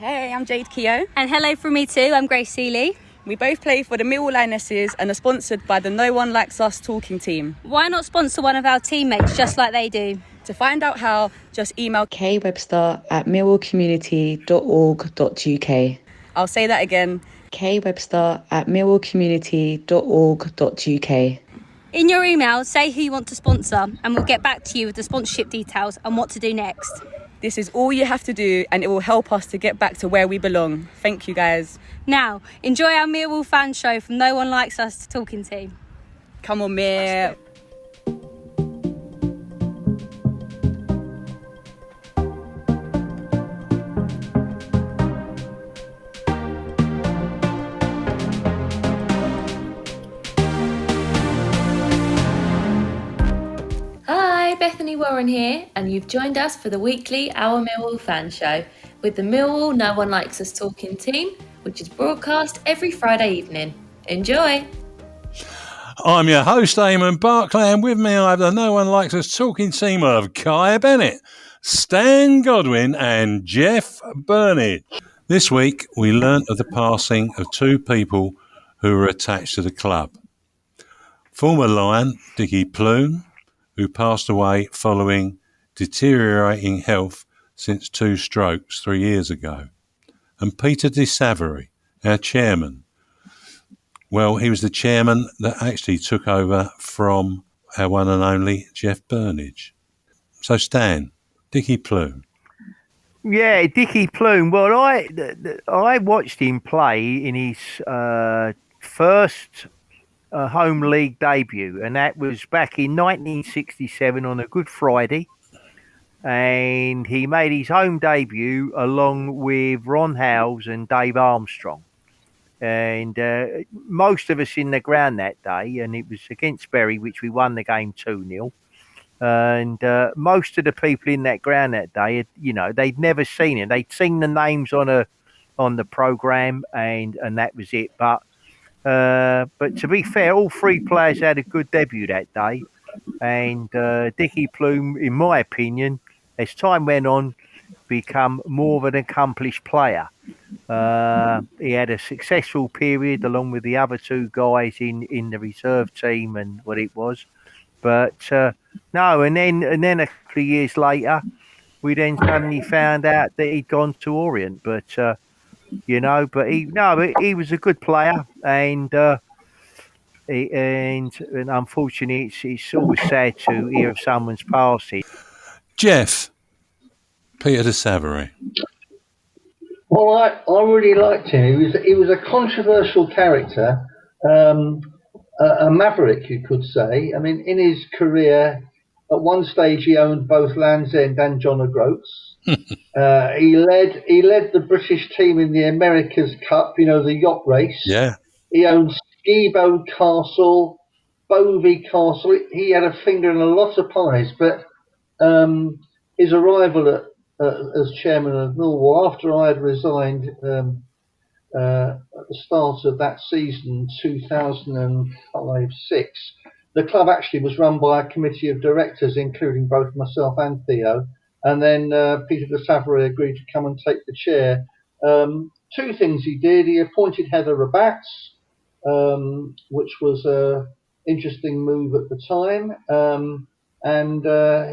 Hey, I'm Jade Keogh. And hello from me too, I'm Grace Seeley. We both play for the Millwall Lionesses and are sponsored by the No One Likes Us talking team. Why not sponsor one of our teammates just like they do? To find out how, just email kwebster@millwallcommunity.org.uk. I'll say that again. kwebster@millwallcommunity.org.uk. In your email, say who you want to sponsor and we'll get back to you with the sponsorship details and what to do next. This is all you have to do and it will help us to get back to where we belong. Thank you, guys. Now, enjoy our Millwall Fans Show from No One Likes Us talking team. Come on, Mir. Hi, Bethany Warren here, and you've joined us for the weekly Our Millwall Fan Show with the Millwall No One Likes Us talking team, which is broadcast every Friday evening. Enjoy! I'm your host, Eamonn Barclay, and with me I have the No One Likes Us talking team of Kai Bennett, Stan Godwin and Jeff Burnige. This week we learnt of the passing of two people who were attached to the club. Former Lion, Dickie Plume, who passed away following deteriorating health since 2 strokes 3 years ago. And Peter de Savary, our chairman. Well, he was the chairman that actually took over from our one and only Jeff Burnige. So Stan, Dickie Plume. Yeah, Dickie Plume. Well, I watched him play in his first home league debut, and that was back in 1967 on a Good Friday. And he made his home debut along with Ron Howes and Dave Armstrong. And most of us in the ground that day, and it was against Bury, which we won the game 2-0. And most of the people in that ground that day, they'd never seen it. They'd seen the names on the programme, and that was it. But to be fair, all 3 players had a good debut that day. And Dickie Plume, in my opinion, as time went on, become more of an accomplished player. He had a successful period along with the other 2 guys in the reserve team and what it was. But no, and then a couple of years later, we then suddenly found out that he'd gone to Orient. But he was a good player, and unfortunately, it's always sad to hear of someone's passing. Jeff, Peter de Savary. Well, I really liked him. He was a controversial character, a maverick, you could say. I mean, in his career, at one stage he owned both Land's End and John O'Groats. He led the British team in the America's Cup, the yacht race. Yeah. He owned Skibo Castle, Bovey Castle. He had a finger in a lot of pies, but his arrival as chairman of Millwall after I had resigned at the start of that season, 2005-06, the club actually was run by a committee of directors, including both myself and Theo, and then Peter de Savary agreed to come and take the chair. 2 things he did. He appointed Heather Rabats, which was an interesting move at the time. And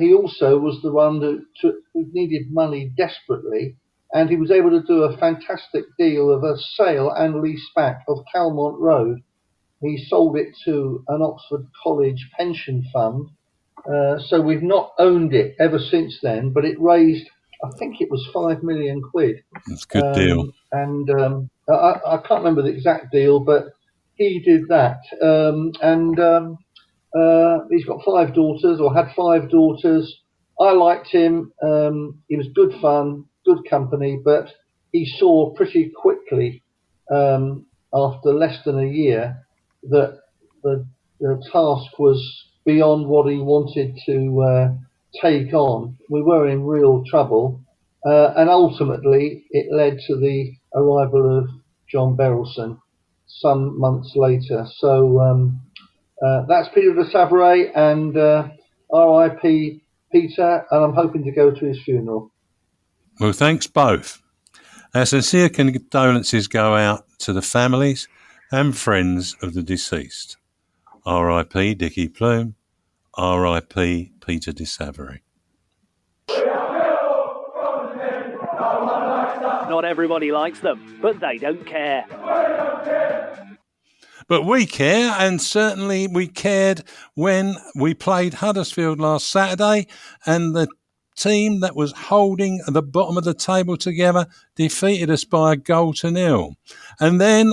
he also was the one who needed money desperately, and he was able to do a fantastic deal of a sale and lease back of Calmont Road. He sold it to an Oxford College pension fund, so we've not owned it ever since then, but it raised, I think it was £5 million. That's a good deal. And I can't remember the exact deal, but he did that. He's got 5 daughters, or had 5 daughters. I liked him. He was good fun, good company, but he saw pretty quickly, after less than a year, that the task was beyond what he wanted to take on. We were in real trouble, and ultimately it led to the arrival of John Berylson some months later. So that's Peter de Savary, and R.I.P. Peter, and I'm hoping to go to his funeral. Well, thanks both. Our sincere condolences go out to the families and friends of the deceased. R.I.P. Dickie Plume. R.I.P. Peter de Savary. Not everybody likes them, but they don't care. But we care, and certainly we cared when we played Huddersfield last Saturday, and the team that was holding the bottom of the table together defeated us by 1-0. And then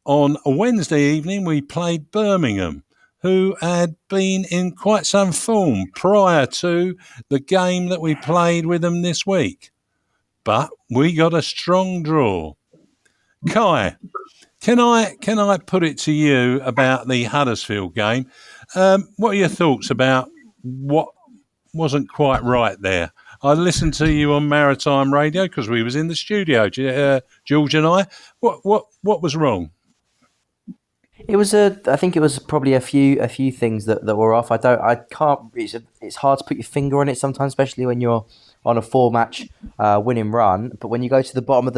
on a Wednesday evening, we played Birmingham, who had been in quite some form prior to the game that we played with them this week. But we got a strong draw. Kai, can I put it to you about the Huddersfield game? What are your thoughts about what wasn't quite right there? I listened to you on Maritime Radio because we was in the studio, George and I. What was wrong? It was I think it was probably a few things that were off. It's hard to put your finger on it sometimes, especially when you're on a 4-match winning run. But when you go to the bottom of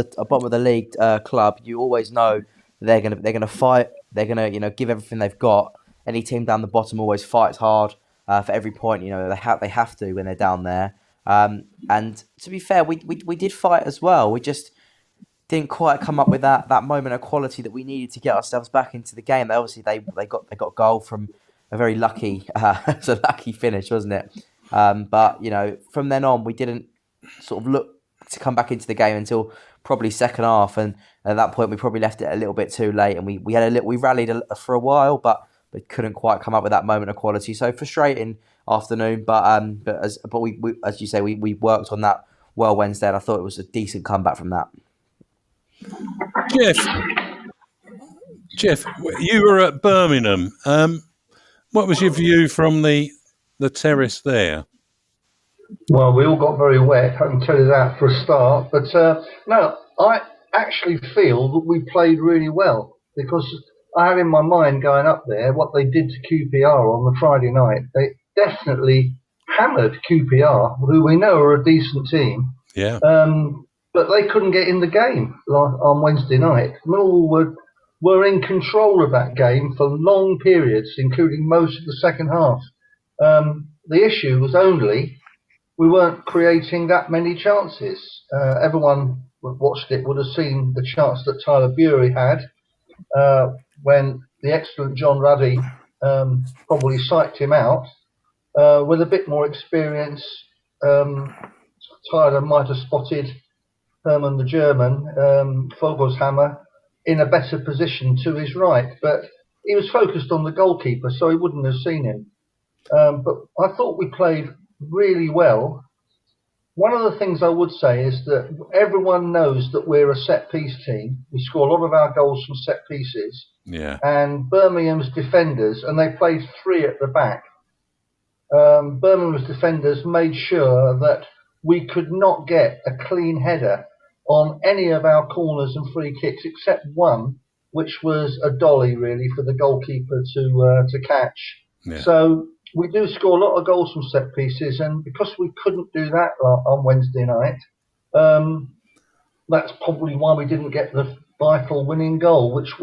the league club, you always know they're gonna fight. They're gonna give everything they've got. Any team down the bottom always fights hard for every point. They have to when they're down there. And to be fair, we did fight as well. We just didn't quite come up with that moment of quality that we needed to get ourselves back into the game. They got a goal from a very lucky it's a lucky finish, wasn't it? But from then on we didn't sort of look to come back into the game until probably second half, and at that point we probably left it a little bit too late, and we rallied for a while, but couldn't quite come up with that moment of quality. So frustrating afternoon, but we as you say we worked on that well Wednesday, and I thought it was a decent comeback from that. Jeff, you were at Birmingham. What was your view from the terrace there? Well, we all got very wet, I can tell you that for a start. But no, I actually feel that we played really well, because I had in my mind going up there what they did to QPR on the Friday night. They definitely hammered QPR, who we know are a decent team. Yeah. But they couldn't get in the game on Wednesday night. Millwall were in control of that game for long periods, including most of the second half. The issue was only we weren't creating that many chances. Everyone who watched it would have seen the chance that Tyler Bury had when the excellent John Ruddy probably psyched him out. With a bit more experience, Tyler might have spotted Hermann the German, Vogelshammer, in a better position to his right, but he was focused on the goalkeeper, so he wouldn't have seen him. But I thought we played really well. One of the things I would say is that everyone knows that we're a set-piece team. We score a lot of our goals from set pieces. Yeah. And Birmingham's defenders, and they played 3 at the back, Birmingham's defenders made sure that we could not get a clean header on any of our corners and free kicks except one, which was a dolly really for the goalkeeper to catch. Yeah. So we do score a lot of goals from set pieces, and because we couldn't do that on Wednesday night, that's probably why we didn't get the vital winning goal, which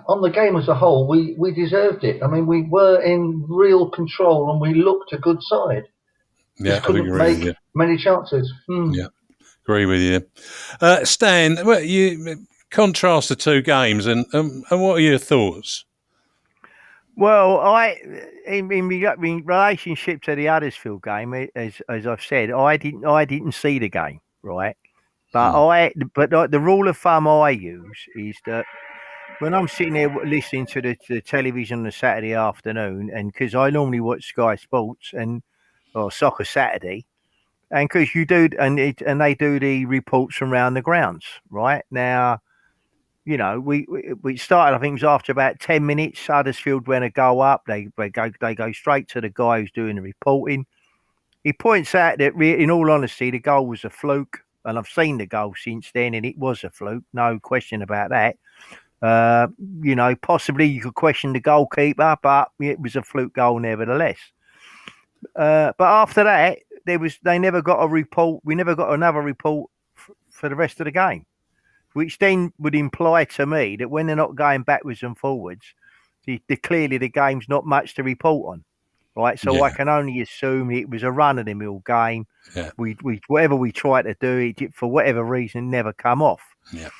on the game as a whole, we deserved it. I mean, we were in real control and we looked a good side. Yeah, just couldn't make many chances. Yeah, agree with you. Stan, you contrast the two games, and what are your thoughts? Well, in relationship to the Huddersfield game, as I've said, I didn't see the game, right? But the rule of thumb I use is that when I'm sitting there listening to the television on a Saturday afternoon, and because I normally watch Sky Sports or Soccer Saturday, and because you do, and they do the reports from around the grounds, right? Now, we started. I think it was after about 10 minutes. Huddersfield went a goal up. They go straight to the guy who's doing the reporting. He points out that, in all honesty, the goal was a fluke, and I've seen the goal since then, and it was a fluke, no question about that. Possibly you could question the goalkeeper, but it was a fluke goal nevertheless. But after that, they never got a report. We never got another report for the rest of the game, which then would imply to me that when they're not going backwards and forwards, clearly the game's not much to report on, right? So I can only assume it was a run-of-the-mill game. Yeah. We whatever we tried to do, it for whatever reason never come off. Yeah.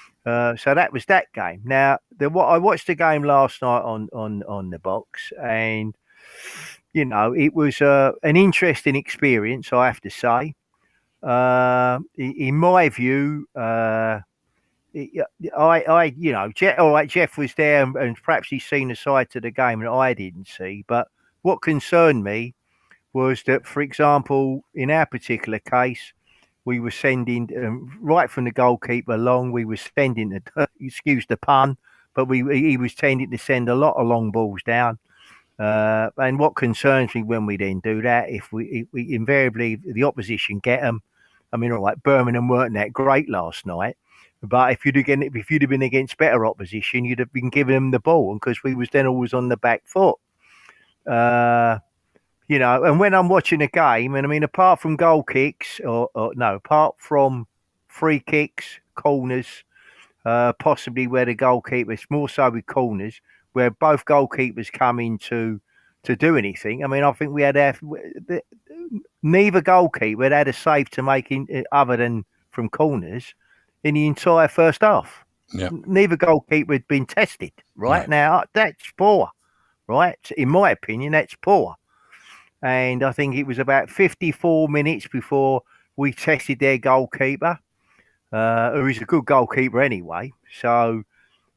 So that was that game. Now, I watched the game last night on the box, and it was an interesting experience, I have to say. In my view, Jeff was there, and perhaps he's seen a side to the game that I didn't see. But what concerned me was that, for example, in our particular case, we were sending right from the goalkeeper along. We were sending excuse the pun, but he was tending to send a lot of long balls down. And what concerns me when we then do that, if we invariably the opposition get them. I mean, all right, Birmingham weren't that great last night, but if you'd have been against better opposition, you'd have been giving them the ball, and because we was then always on the back foot. And when I'm watching a game, and I mean, apart from goal kicks, apart from free kicks, corners, possibly where the goalkeeper, it's more so with corners, where both goalkeepers come in to do anything. I mean, I think we had neither goalkeeper had a save to make other than from corners in the entire first half. Yeah. Neither goalkeeper had been tested, right? Now, that's poor, right? In my opinion, that's poor. And I think it was about 54 minutes before we tested their goalkeeper, who is a good goalkeeper anyway. So,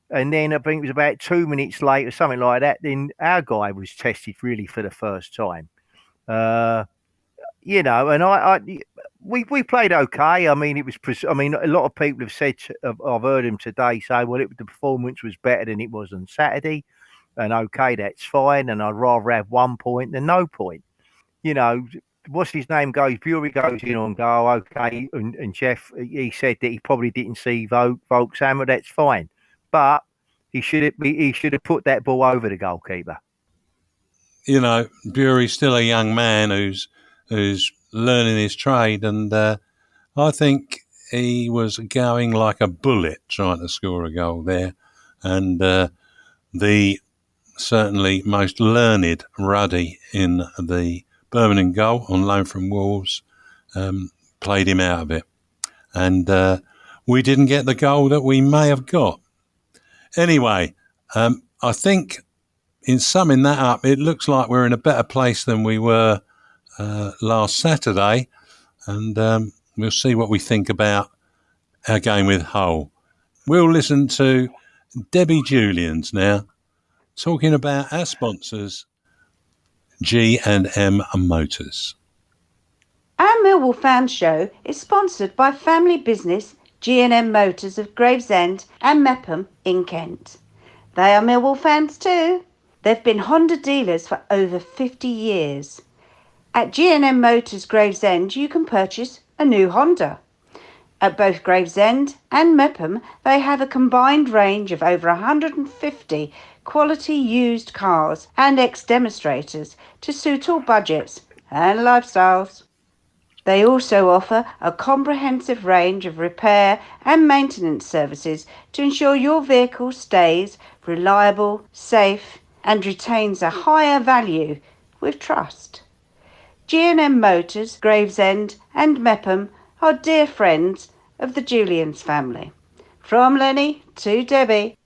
and then I think it was about 2 minutes later, something like that, then our guy was tested really for the first time. And we played okay. I mean, a lot of people have said, I've heard him today say, well, the performance was better than it was on Saturday. And okay, that's fine. And I'd rather have 1 point than no point. What's his name goes, Bury goes in on goal, okay, and Jeff, he said that he probably didn't see Volk's hammer, that's fine. But he should have put that ball over the goalkeeper. Bury's still a young man who's learning his trade, and I think he was going like a bullet trying to score a goal there. And the certainly most learned Ruddy in the Birmingham goal on loan from Wolves played him out of it. And we didn't get the goal that we may have got. Anyway, I think in summing that up, it looks like we're in a better place than we were last Saturday. And we'll see what we think about our game with Hull. We'll listen to Debbie Julians now, talking about our sponsors, G&M Motors. Our Millwall Fans Show is sponsored by family business G&M Motors of Gravesend and Meopham in Kent. They are Millwall fans too. They've been Honda dealers for over 50 years. At G&M Motors Gravesend, you can purchase a new Honda. At both Gravesend and Meopham, they have a combined range of over 150 quality used cars and ex-demonstrators to suit all budgets and lifestyles. They also offer a comprehensive range of repair and maintenance services to ensure your vehicle stays reliable, safe, and retains a higher value with trust. G&M Motors, Gravesend and Meopham are dear friends of the Julians family. From Lenny to Debbie,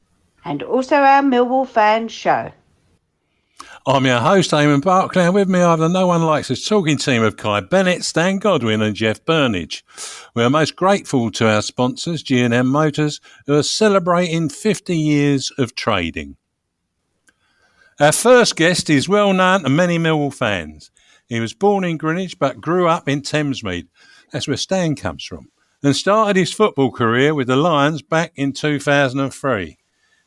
and also our Millwall Fans Show. I'm your host, Eamonn Barclay, and with me I have the No One Likes Us talking team of Kai Bennett, Stan Godwin and Jeff Burnige. We are most grateful to our sponsors, G&M Motors, who are celebrating 50 years of trading. Our first guest is well known to many Millwall fans. He was born in Greenwich but grew up in Thamesmead. That's where Stan comes from. And started his football career with the Lions back in 2003.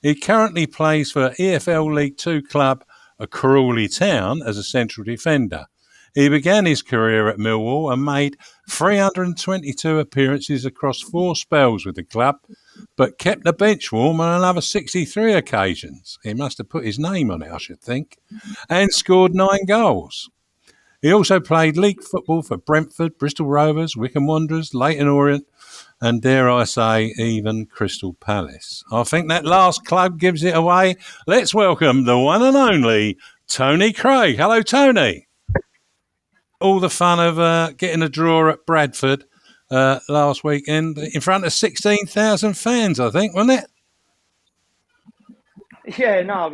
He currently plays for EFL League Two club Crawley Town as a central defender. He began his career at Millwall and made 322 appearances across 4 spells with the club, but kept the bench warm on another 63 occasions. He must have put his name on it, I should think, and scored 9 goals. He also played league football for Brentford, Bristol Rovers, Wycombe Wanderers, Leyton Orient, and dare I say, even Crystal Palace. I think that last club gives it away. Let's welcome the one and only Tony Craig. Hello, Tony. All the fun of getting a draw at Bradford last weekend in front of 16,000 fans, I think, wasn't it? Yeah, no.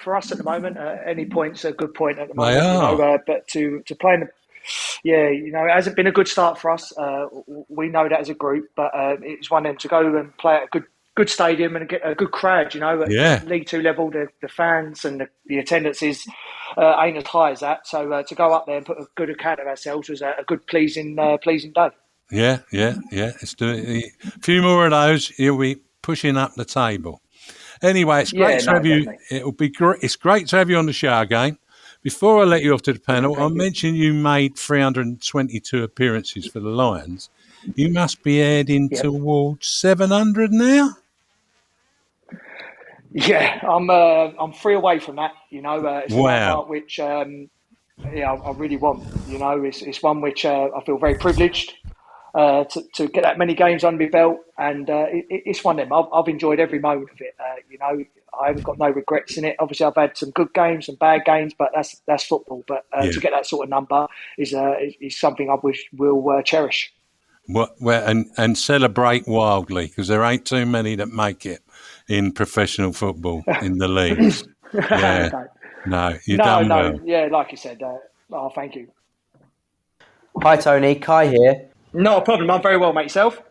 For us at the moment, any point's a good point at the moment. They are. But to play in the, it hasn't been a good start for us. We know that as a group, but it's one of them to go and play at a good stadium and get a good crowd. At League Two level, the fans and the attendance ain't as high as that. So to go up there and put a good account of ourselves was a good, pleasing day. Yeah. Let's do it. A few more of those, you'll be pushing up the table. Anyway, it's great to have you. It'll be great. It's great to have you on the show again. Before I let you off to the panel, I mentioned you made 322 appearances for the Lions. You must be heading towards 700 now. Yeah, I'm 3 away from that. It's wow. Part which I really want. It's one which I feel very privileged to get that many games under my belt, and it's one of them. I've enjoyed every moment of it. I haven't got no regrets in it. Obviously, I've had some good games, some bad games, but that's football. But to get that sort of number is something I will cherish. Well, and celebrate wildly, because there ain't too many that make it in professional football in the leagues. Yeah. No, you've done well. Yeah, like you said. Thank you. Hi, Tony. Kai here. Not a problem. I'm very well, mate. Yourself?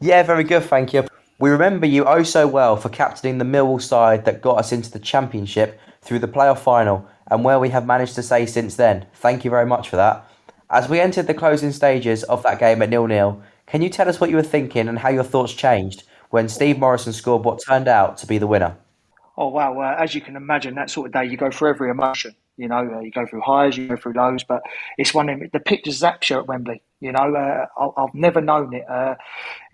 Yeah, very good, thank you. We remember you oh so well for captaining the Millwall side that got us into the Championship through the playoff final, and where we have managed to stay since then. Thank you very much for that. As we entered the closing stages of that game at 0-0, can you tell us what you were thinking and how your thoughts changed when Steve Morrison scored what turned out to be the winner? Oh, wow. As you can imagine, that sort of day, you go through every emotion. You go through highs, you go through lows, but it's one of them. The pitch zaps you at Wembley. I've never known it.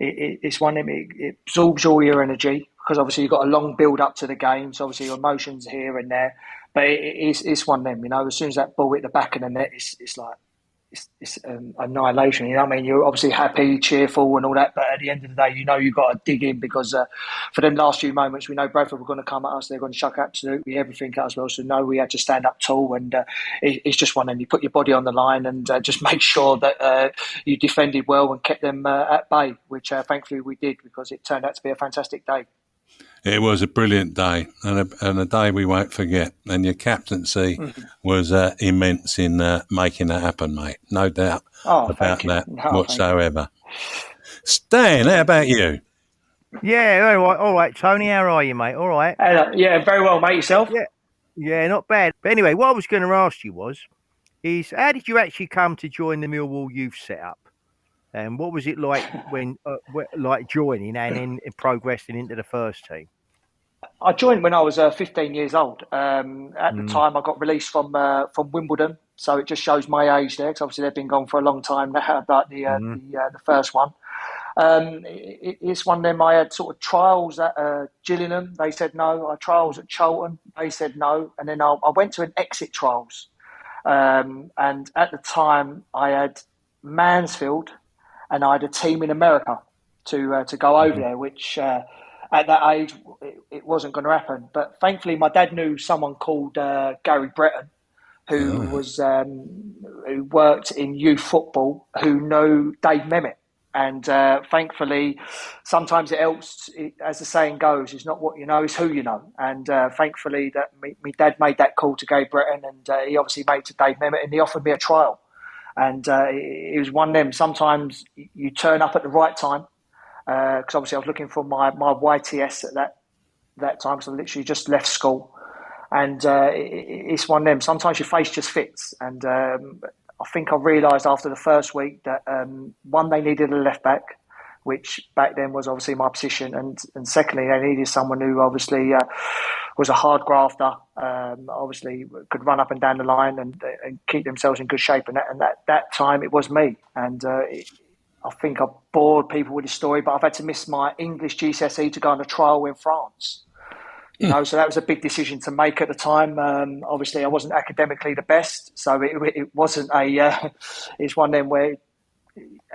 It's one of them. It absorbs all your energy because obviously you've got a long build up to the game. So obviously your emotions here and there, but it's one of them. As soon as that ball hit the back of the net, it's like it's annihilation. You're obviously happy, cheerful, and all that, but at the end of the day, you've got to dig in because for them last few moments, we know Bradford were going to come at us. They're going to chuck absolutely everything at us. Well, so we had to stand up tall, and it's just one. And you put your body on the line and just make sure that you defended well and kept them at bay, which thankfully we did because it turned out to be a fantastic day. It was a brilliant day and a day we won't forget. And your captaincy was immense in making that happen, mate. No doubt about that whatsoever. Stan, how about you? Yeah, all right, Tony. How are you, mate? All right. Yeah, very well, mate. Yourself? Yeah, not bad. But anyway, what I was going to ask you is how did you actually come to join the Millwall youth setup? And what was it like when, joining and then progressing into the first team? I joined when I was 15 years old. At the time, I got released from Wimbledon, so it just shows my age there. Because obviously they've been gone for a long time now. But the first one, it's one of them. I had sort of trials at Gillingham. They said no. I had trials at Charlton. They said no. And then I went to an exit trials. And at the time, I had Mansfield. And I had a team in America to go over there, which at that age, it wasn't going to happen. But thankfully, my dad knew someone called Gary Breton, who who worked in youth football, who knew Dave Memmott. And thankfully, sometimes it helps, as the saying goes, it's not what you know, it's who you know. And thankfully, that my dad made that call to Gary Breton, and he obviously made it to Dave Memmott, and he offered me a trial. And it was one of them. Sometimes you turn up at the right time, because obviously I was looking for my YTS at that time, so I literally just left school. And it's one of them. Sometimes your face just fits. And I think I realised after the first week that, one, they needed a left-back, which back then was obviously my position. And secondly, they needed someone who obviously was a hard grafter, obviously could run up and down the line and keep themselves in good shape. And that time it was me. And I think I bored people with the story, but I've had to miss my English GCSE to go on a trial in France. You know, so that was a big decision to make at the time. Obviously, I wasn't academically the best, so it wasn't a. It's one of them where,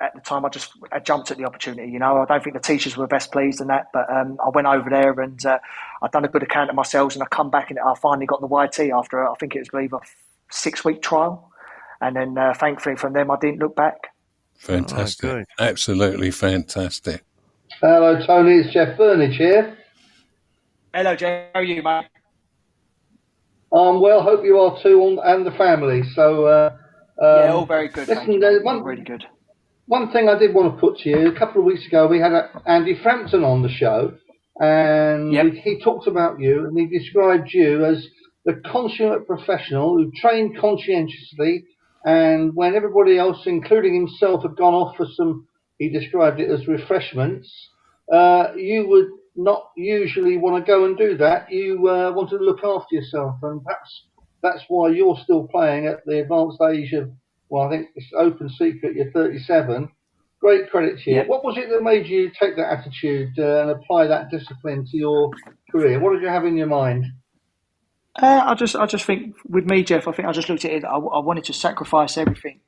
at the time, I jumped at the opportunity. You know, I don't think the teachers were best pleased in that, but I went over there and I'd done a good account of myself, and I come back and I finally got the YT after I think it was, I believe, a 6-week trial, and then thankfully from them I didn't look back. Fantastic, absolutely fantastic. Hello, Tony. It's Jeff Burnige here. Hello, Jeff. How are you, mate? Well, hope you are too, and the family. So, yeah, all very good. Listen, really good. One thing I did want to put to you, a couple of weeks ago, we had Andy Frampton on the show, and he talked about you, and he described you as the consummate professional who trained conscientiously, and when everybody else, including himself, had gone off for some, he described it as refreshments, you would not usually want to go and do that. You want to look after yourself, and perhaps that's why you're still playing at the advanced age of, well, I think it's open secret, you're 37. Great credit to you. What was it that made you take that attitude and apply that discipline to your career? What did you have in your mind? I just think with me, Jeff, I think I just looked at it. I wanted to sacrifice everything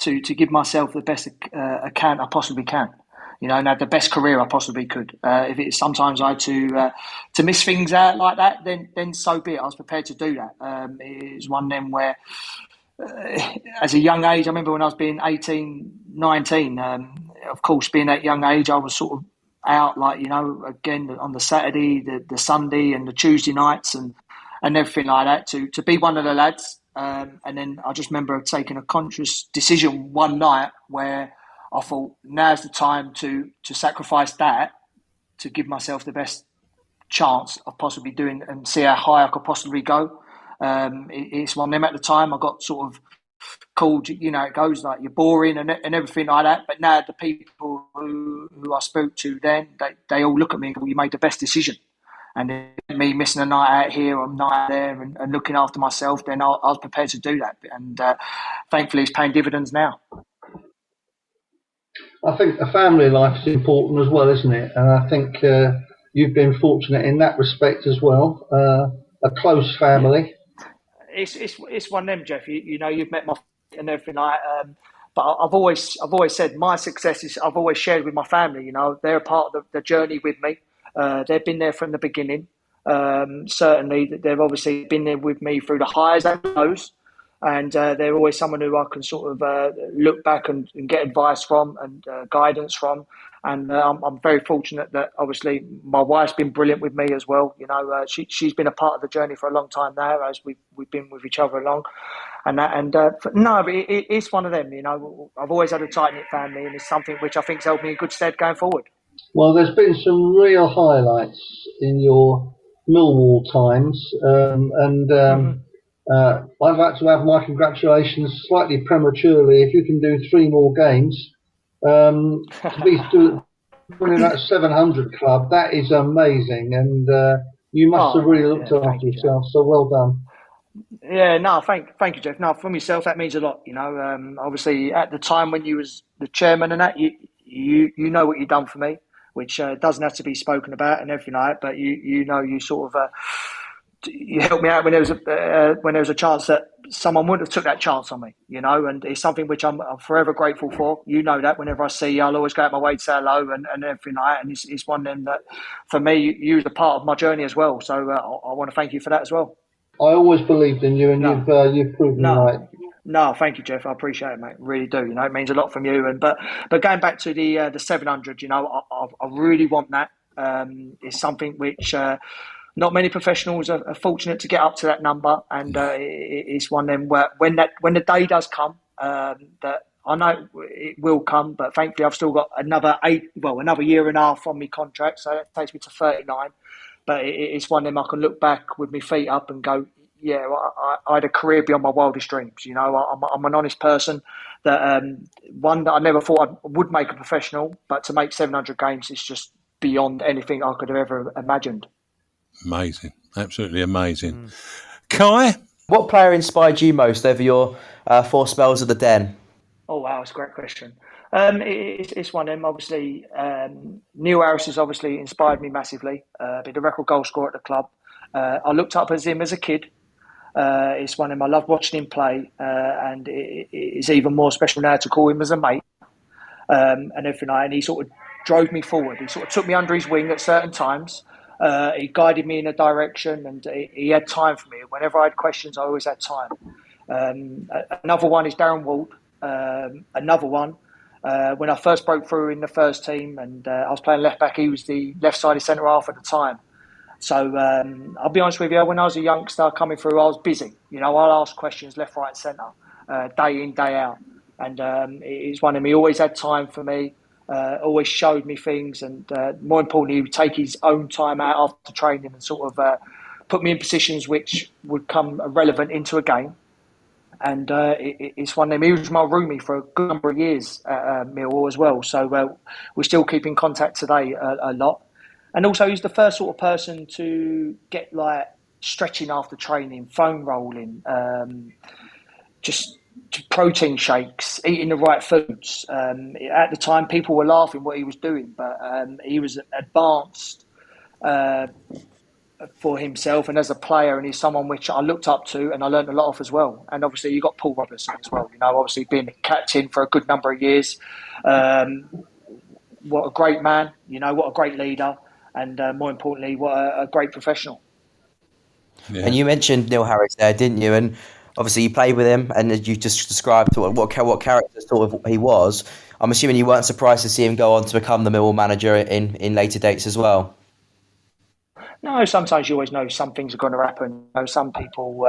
to give myself the best account I possibly can. You know, and have the best career I possibly could. If it's sometimes I had to miss things out like that, then so be it. I was prepared to do that. It's one of them where, as a young age, I remember when I was being 18, 19, of course, being at young age, I was sort of out, like, you know, again, on the Saturday, the Sunday and the Tuesday nights and everything like that, to be one of the lads. And then I just remember taking a conscious decision one night where I thought, now's the time to sacrifice that to give myself the best chance of possibly doing and see how high I could possibly go. It's one of them at the time. I got sort of called, you know, it goes like you're boring and everything like that. But now the people who I spoke to then, they all look at me and go, well, you made the best decision. And me missing a night out here or a night there and looking after myself, then I was prepared to do that. And thankfully it's paying dividends now. I think a family life is important as well, isn't it? And I think you've been fortunate in that respect as well. A close family. It's one of them, Jeff. You know, you've met my and everything like. But I've always said my success is I've always shared with my family. You know, they're a part of the journey with me. They've been there from the beginning. Certainly, they've obviously been there with me through the highs and lows. And they're always someone who I can sort of look back and get advice from and guidance from. And I'm very fortunate that obviously my wife's been brilliant with me as well. You know, she's been a part of the journey for a long time now, as we've been with each other along. It's one of them. You know, I've always had a tight knit family, and it's something which I think's held me in good stead going forward. Well, there's been some real highlights in your Millwall times, I'd like to have my congratulations slightly prematurely. If you can do 3 more games, to be still in that 700 club, that is amazing. And you must have really looked after yourself. So well done. Yeah, no, thank you, Jeff. No, for myself, that means a lot. You know, obviously at the time when you was the chairman and that, you know what you've done for me, which doesn't have to be spoken about and everything like that. But you know, you sort of. You helped me out when there was a chance that someone wouldn't have took that chance on me, you know, and it's something which I'm forever grateful for. You know that whenever I see you, I'll always go out my way to say hello and everything like that. And it's one of them that, for me, you're a part of my journey as well. So I want to thank you for that as well. I always believed in you, and you've proven right. No, thank you, Jeff. I appreciate it, mate. Really do. You know, it means a lot from you. And but going back to the 700, you know, I really want that. It's something which. Not many professionals are fortunate to get up to that number, and it's one of them where when the day does come, that I know it will come, but thankfully I've still got another year and a half on my contract, so that takes me to 39. But it's one of them I can look back with my feet up and go, yeah, I had a career beyond my wildest dreams. You know, I'm an honest person. That one that I never thought I would make a professional, but to make 700 games is just beyond anything I could have ever imagined. Amazing, absolutely amazing. Kai, what player inspired you most over your 4 spells of the Den? Oh wow, it's a great question. It's one of them. Obviously, Neil Harris has obviously inspired me massively. Been a record goal scorer at the club. I looked up at him as a kid. It's one of them. I love watching him play, and it's even more special now to call him as a mate and everything. And he sort of drove me forward. He sort of took me under his wing at certain times. He guided me in a direction, and he had time for me. Whenever I had questions, I always had time. Another one is Darren Walt. Another one, when I first broke through in the first team and I was playing left back, he was the left-sided centre half at the time. So I'll be honest with you, when I was a youngster coming through, I was busy. I'll ask questions left, right, centre, day in, day out. And he's one of them. He always had time for me, always showed me things, and more importantly, he would take his own time out after training and sort of put me in positions which would come relevant into a game. And it's one of them. He was my roomie for a good number of years at Millwall as well. So we still keep in contact today a lot. And also, he's the first sort of person to get like stretching after training, foam rolling, just protein shakes, eating the right foods. At the time, people were laughing what he was doing, but he was advanced for himself and as a player, and he's someone which I looked up to and I learned a lot of as well. And obviously, you got Paul Robertson as well. Obviously being the captain for a good number of years. What a great man! What a great leader. And more importantly, what a great professional. Yeah. And you mentioned Neil Harris there, didn't you? And obviously you played with him, and as you just described what character sort of he was, I'm assuming you weren't surprised to see him go on to become the Millwall manager in later dates as well. No, sometimes you always know some things are going to happen. Some people,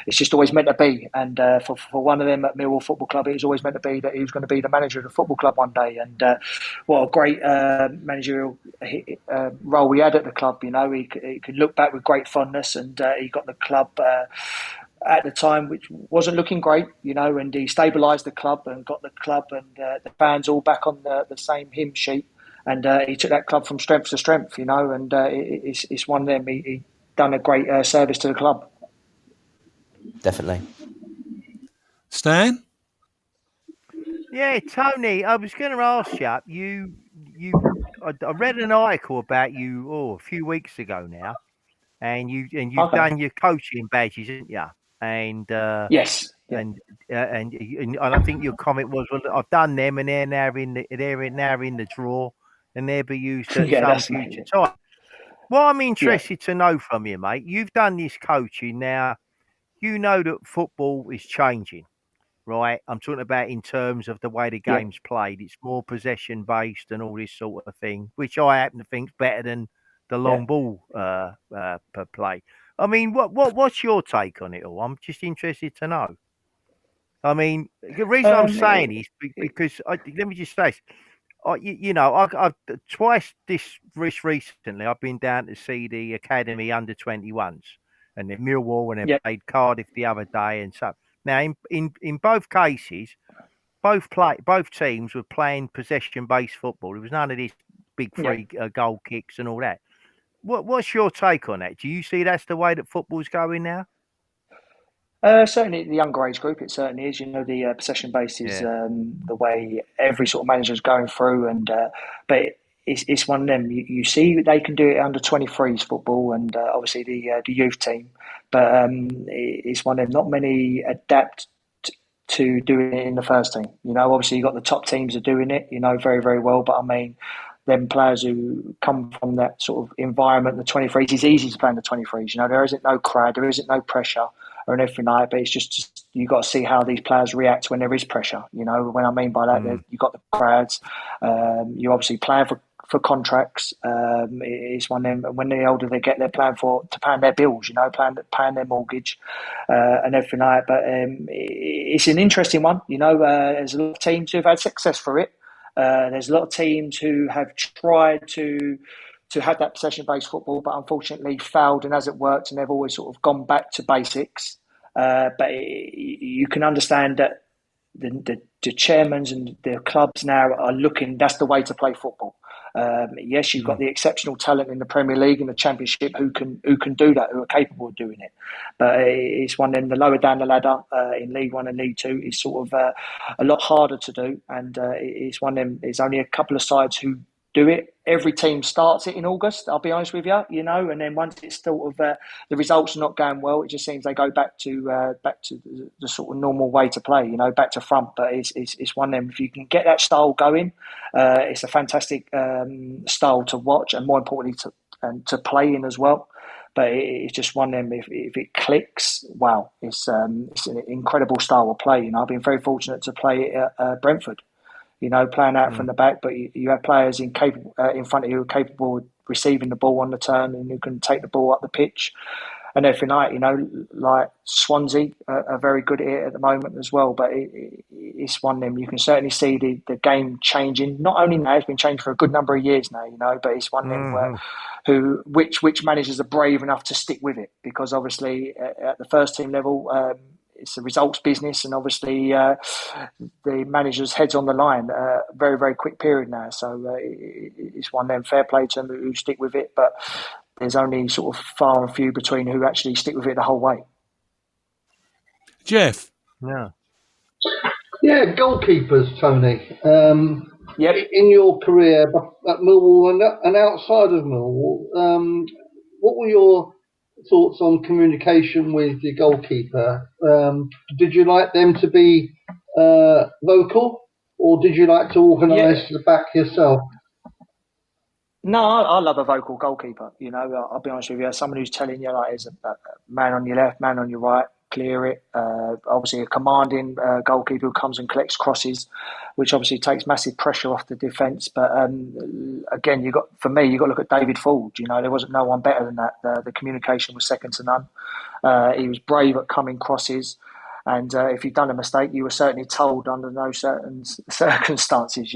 it's just always meant to be. And for one of them at Millwall Football Club, it was always meant to be that he was going to be the manager of the football club one day. And what a great managerial role he had at the club. He could look back with great fondness, and he got the club at the time, which wasn't looking great, and he stabilised the club and got the club and the fans all back on the same hymn sheet. And he took that club from strength to strength, and it's one of them. He done a great service to the club. Definitely. Stan? Yeah, Tony, I was going to ask you, I read an article about you a few weeks ago now, and you've done your coaching badges, haven't you? And yes. And I think your comment was, well, I've done them, and they're now in the drawer, and they'll be used at some future time. What I'm interested to know from you, mate, you've done this coaching now. You know that football is changing, right? I'm talking about in terms of the way the game's played. It's more possession based and all this sort of thing, which I happen to think is better than the long ball per play. I mean, what's your take on it all? I'm just interested to know. I mean, the reason I'm saying is because let me just say, I've twice this recently. I've been down to see the academy under 21s, and the Millwall, and they played Cardiff the other day, and so now in both cases, both teams were playing possession based football. There was none of these big free goal kicks and all that. What's your take on that? Do you see that's the way that football's going now? Certainly, the younger age group, it certainly is. The possession base is the way every sort of manager is going through, and but it's one of them. You see, they can do it under 23s football, and obviously the youth team. But it's one of them. Not many adapt to doing it in the first team. Obviously you got the top teams are doing it. Very, very well. But I mean, them players who come from that sort of environment, the 23s, it's easy to play in the 23s. There isn't no crowd, there isn't no pressure or anything like that, but it's just you got to see how these players react when there is pressure. When I mean by that, you got the crowds. You obviously playing for contracts. It's one of them. When they're older, they get their plan to paying their bills. Paying their mortgage and everything like that. But it's an interesting one. There's a lot of teams who've had success for it. There's a lot of teams who have tried to have that possession-based football, but unfortunately failed and hasn't worked, and they've always sort of gone back to basics. But you can understand that the chairmen and the clubs now are looking, that's the way to play football. Yes, you've got the exceptional talent in the Premier League and the Championship who can do that, who are capable of doing it. But it's one of them, the lower down the ladder in League One and League Two is sort of a lot harder to do. And it's one of them, there's only a couple of sides who do it. Every team starts it in August, I'll be honest with you, and then once it's sort of the results are not going well, it just seems they go back to the sort of normal way to play, back to front. But it's one of them. If you can get that style going, it's a fantastic style to watch, and more importantly to play in as well. But it's just one of them. If it clicks, wow, it's an incredible style of play. I've been very fortunate to play it at Brentford. Playing out from the back, but you have players in front of you who are capable of receiving the ball on the turn and who can take the ball up the pitch and everything like Swansea are very good at it at the moment as well. But it's one of them. You can certainly see the game changing. Not only now, it's been changed for a good number of years now, but it's one of them which managers are brave enough to stick with it, because obviously at the first team level, it's a results business, and obviously the manager's head's on the line. Very, very quick period now. So it's one of them. Fair play to them who stick with it, but there's only sort of far and few between who actually stick with it the whole way. Jeff? Yeah. Yeah, goalkeepers, Tony. Yep. In your career at Millwall and outside of Millwall, what were your thoughts on communication with the goalkeeper? Did you like them to be vocal, or did you like to organise the back yourself? No, I love a vocal goalkeeper. I'll be honest with you. Someone who's telling you, like, there's a man on your left, man on your right, clear it. Obviously, a commanding goalkeeper who comes and collects crosses, which obviously takes massive pressure off the defence. But again, you've got to look at David Forde. There wasn't no one better than that. The communication was second to none. He was brave at coming crosses. And if you'd done a mistake, you were certainly told under no certain circumstances,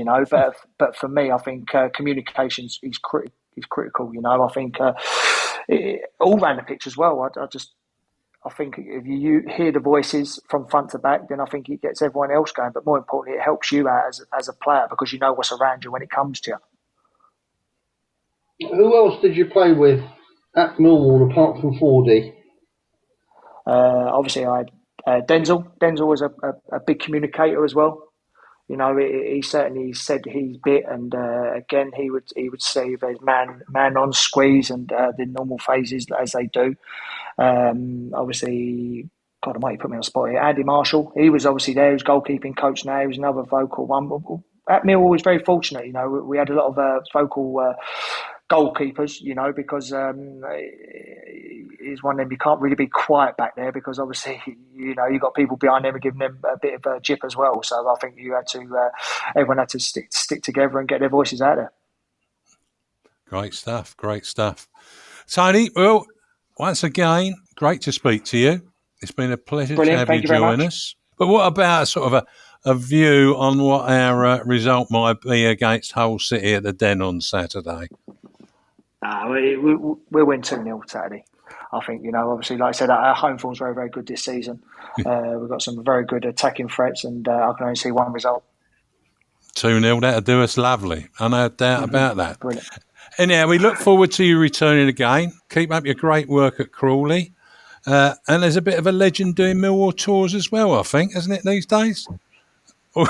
But for me, I think communication is critical. I think all round the pitch as well. I think if you hear the voices from front to back, then I think it gets everyone else going. But more importantly, it helps you out as a player, because you know what's around you when it comes to you. Who else did you play with at Millwall apart from Forde? Obviously, I had Denzel. Denzel was a big communicator as well. He certainly said his bit, and again, he would say there's man on squeeze and the normal phases as they do. Obviously, God almighty, put me on the spot here. Andy Marshall, he was obviously there. He was goalkeeping coach now. He was another vocal one. But at Millwall, was very fortunate. We had a lot of vocal goalkeepers. Because is one of them. You can't really be quiet back there, because obviously you've got people behind them and giving them a bit of a jip as well. So I think everyone had to stick together and get their voices out there. Great stuff. Tony, well, once again, great to speak to you. It's been a pleasure to have you join us. But what about sort of a view on what our result might be against Hull City at the Den on Saturday? We'll win 2-0 Saturday. I think, obviously, like I said, our home form's very, very good this season. We've got some very good attacking threats, and I can only see one result. 2-0, that'll do us lovely. I no doubt about that. Brilliant. Anyhow, we look forward to you returning again. Keep up your great work at Crawley. And there's a bit of a legend doing Millwall tours as well, I think, isn't it, these days? Well,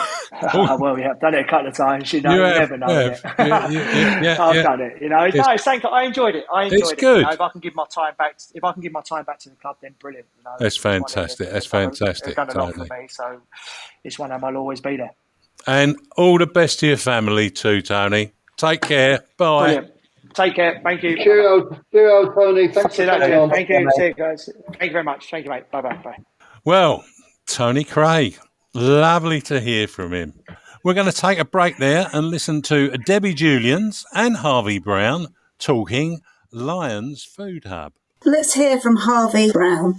yeah, I've done it a couple of times. You never know. Yeah. I've done it. I enjoyed it. It's good. If I can give my time back, to the club, then brilliant. That's fantastic. That's fantastic. They've done a lot for me, so it's one of them. I'll always be there. And all the best to your family too, Tony. Take care. Bye. Brilliant. Take care. Thank you. Cheerio, Tony. Thanks for coming on. Thank you. See you guys. Thank you very much. Thank you, mate. Bye. Well, Tony Craig, lovely to hear from him. We're going to take a break there and listen to Debbie Julians and Harvey Brown talking Lions Food Hub. Let's hear from Harvey Brown.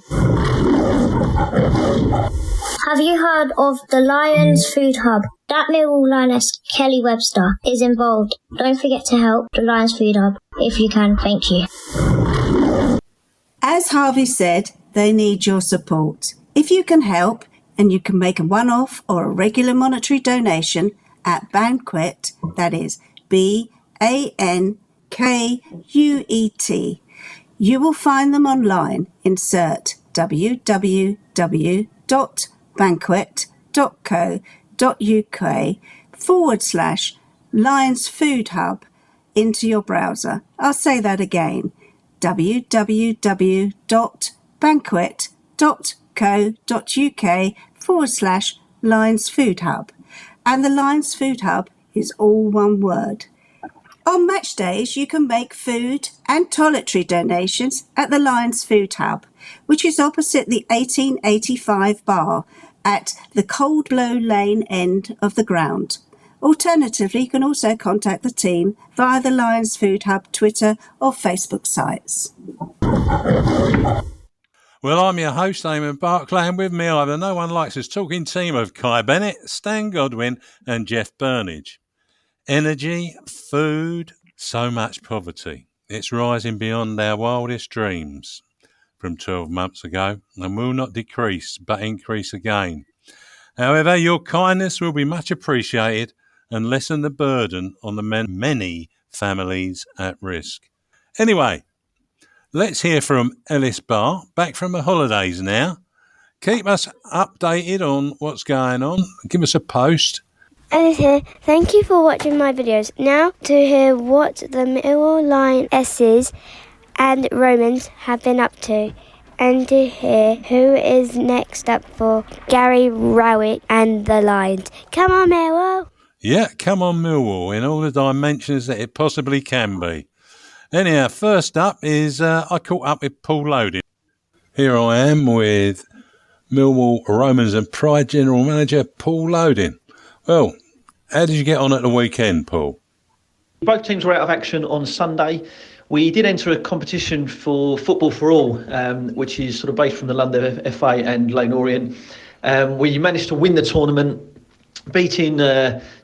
Have you heard of the Lions Food Hub? That Millwall Lioness, Kelly Webster, is involved. Don't forget to help the Lions Food Hub if you can. Thank you. As Harvey said, they need your support. If you can help, and you can make a one-off or a regular monetary donation at Banquet, that is BANKUET. You will find them online. Insert www.banquet.co.uk/Lions Food Hub into your browser. I'll say that again, www.banquet.co.uk/Lions Food Hub. And the Lions Food Hub is all one word. On match days, you can make food and toiletry donations at the Lions Food Hub, which is opposite the 1885 bar at the Cold Blow Lane end of the ground. Alternatively, you can also contact the team via the Lions Food Hub Twitter or Facebook sites. Well, I'm your host, Eamonn Barclay, and with me I have the No One Likes Us talking team of Kai Bennett, Stan Godwin and Jeff Burnige. Energy, food, so much poverty. It's rising beyond our wildest dreams from 12 months ago and will not decrease but increase again. However, your kindness will be much appreciated and lessen the burden on the many families at risk. Anyway, let's hear from Aylesford, back from the holidays now. Keep us updated on what's going on. Give us a post. Alice here. Thank you for watching my videos. Now to hear what the Millwall Lionesses and Romans have been up to, and to hear who is next up for Gary Rowett and the Lions. Come on, Millwall! Yeah, come on, Millwall, in all the dimensions that it possibly can be. Anyhow, first up is I caught up with Paul Loding. Here I am with Millwall Romans and Pride General Manager Paul Loding. Well, how did you get on at the weekend, Paul? Both teams were out of action on Sunday. We did enter a competition for Football for All, which is sort of based from the London FA and Lane Orient. We managed to win the tournament, beating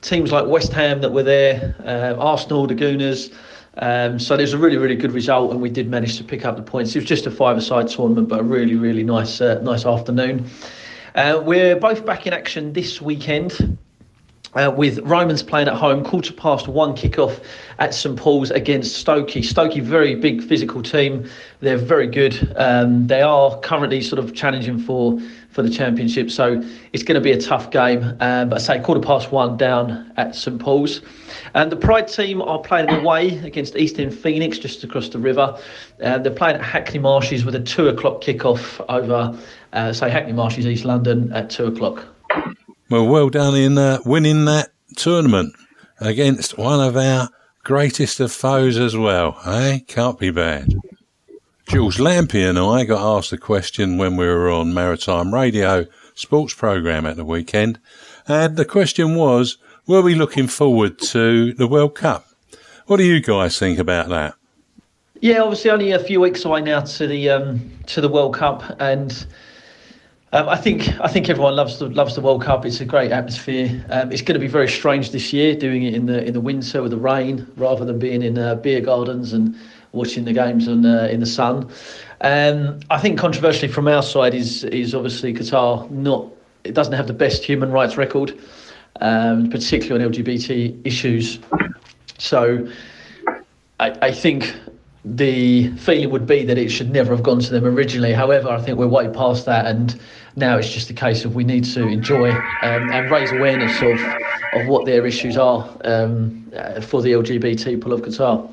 teams like West Ham that were there, Arsenal, the Gooners. So there's a really, really good result, and we did manage to pick up the points. It was just a five-a-side tournament, but a really, really nice afternoon. We're both back in action this weekend. With Romans playing at home, 1:15 kick-off at St Paul's against Stokey. Stokey, very big physical team. They're very good. They are currently sort of challenging for the championship, so it's going to be a tough game. But I say 1:15 down at St Paul's. And the Pride team are playing away against East End Phoenix, just across the river. They're playing at Hackney Marshes with a 2:00 kick-off over, Hackney Marshes, East London at 2:00. Well done in winning that tournament against one of our greatest of foes as well, eh? Can't be bad. Jules Lampy and I got asked a question when we were on Maritime Radio sports programme at the weekend, and the question was, were we looking forward to the World Cup? What do you guys think about that? Yeah, obviously only a few weeks away now to the World Cup, and I think everyone loves the World Cup. It's a great atmosphere. It's going to be very strange this year, doing it in the winter with the rain, rather than being in beer gardens and watching the games in the sun. I think controversially from our side is obviously Qatar it doesn't have the best human rights record, particularly on LGBT issues. So I think the feeling would be that it should never have gone to them originally. However, I think we're way past that, and now it's just a case of we need to enjoy and raise awareness of what their issues are for the LGBT people of Qatar.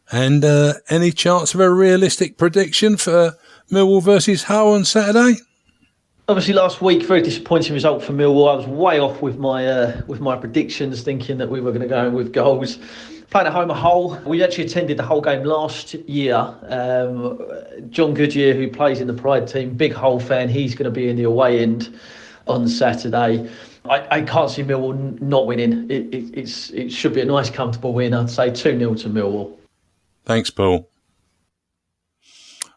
And any chance of a realistic prediction for Millwall versus Hull on Saturday? Obviously, last week, very disappointing result for Millwall. I was way off with my predictions, thinking that we were going to go in with goals. Playing at home at Hull. We actually attended the Hull game last year. John Goodyear, who plays in the Pride team, big Hull fan, he's going to be in the away end on Saturday. I can't see Millwall not winning. It should be a nice, comfortable win. I'd say 2-0 to Millwall. Thanks, Paul.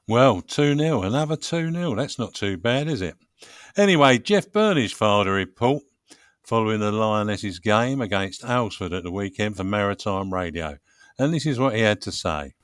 Well, 2-0, another 2-0. That's not too bad, is it? Anyway, Jeff Burnige filed a report following the Lionesses game against Aylesford at the weekend for Maritime Radio. And this is what he had to say.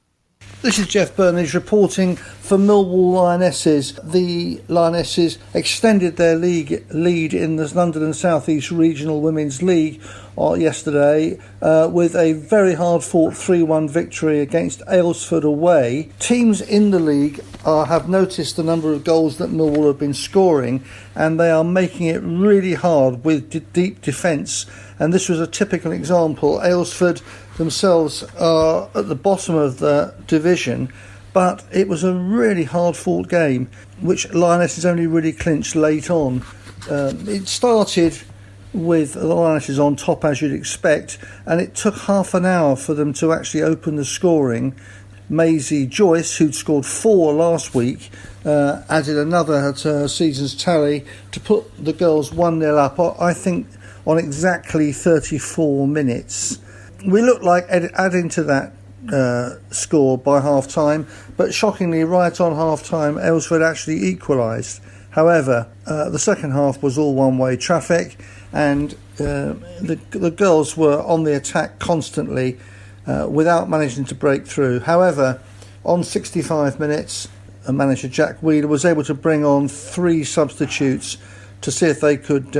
This is Jeff Burnige reporting for Millwall Lionesses. The Lionesses extended their lead in the London and South East Regional Women's League yesterday with a very hard-fought 3-1 victory against Aylesford away. Teams in the league have noticed the number of goals that Millwall have been scoring, and they are making it really hard with deep defence. And this was a typical example. Aylesford themselves are at the bottom of the division, but it was a really hard-fought game, which Lionesses only really clinched late on. It started with the Lionesses on top, as you'd expect, and it took half an hour for them to actually open the scoring. Maisie Joyce, who'd scored 4 last week, added another to her season's tally to put the girls 1-0 up, I think, on exactly 34 minutes. We looked like adding to that score by half-time, but shockingly, right on half-time, Aylesford actually equalised. However, the second half was all one-way traffic, and the girls were on the attack constantly without managing to break through. However, on 65 minutes, manager Jack Wheeler was able to bring on 3 substitutes to see if they could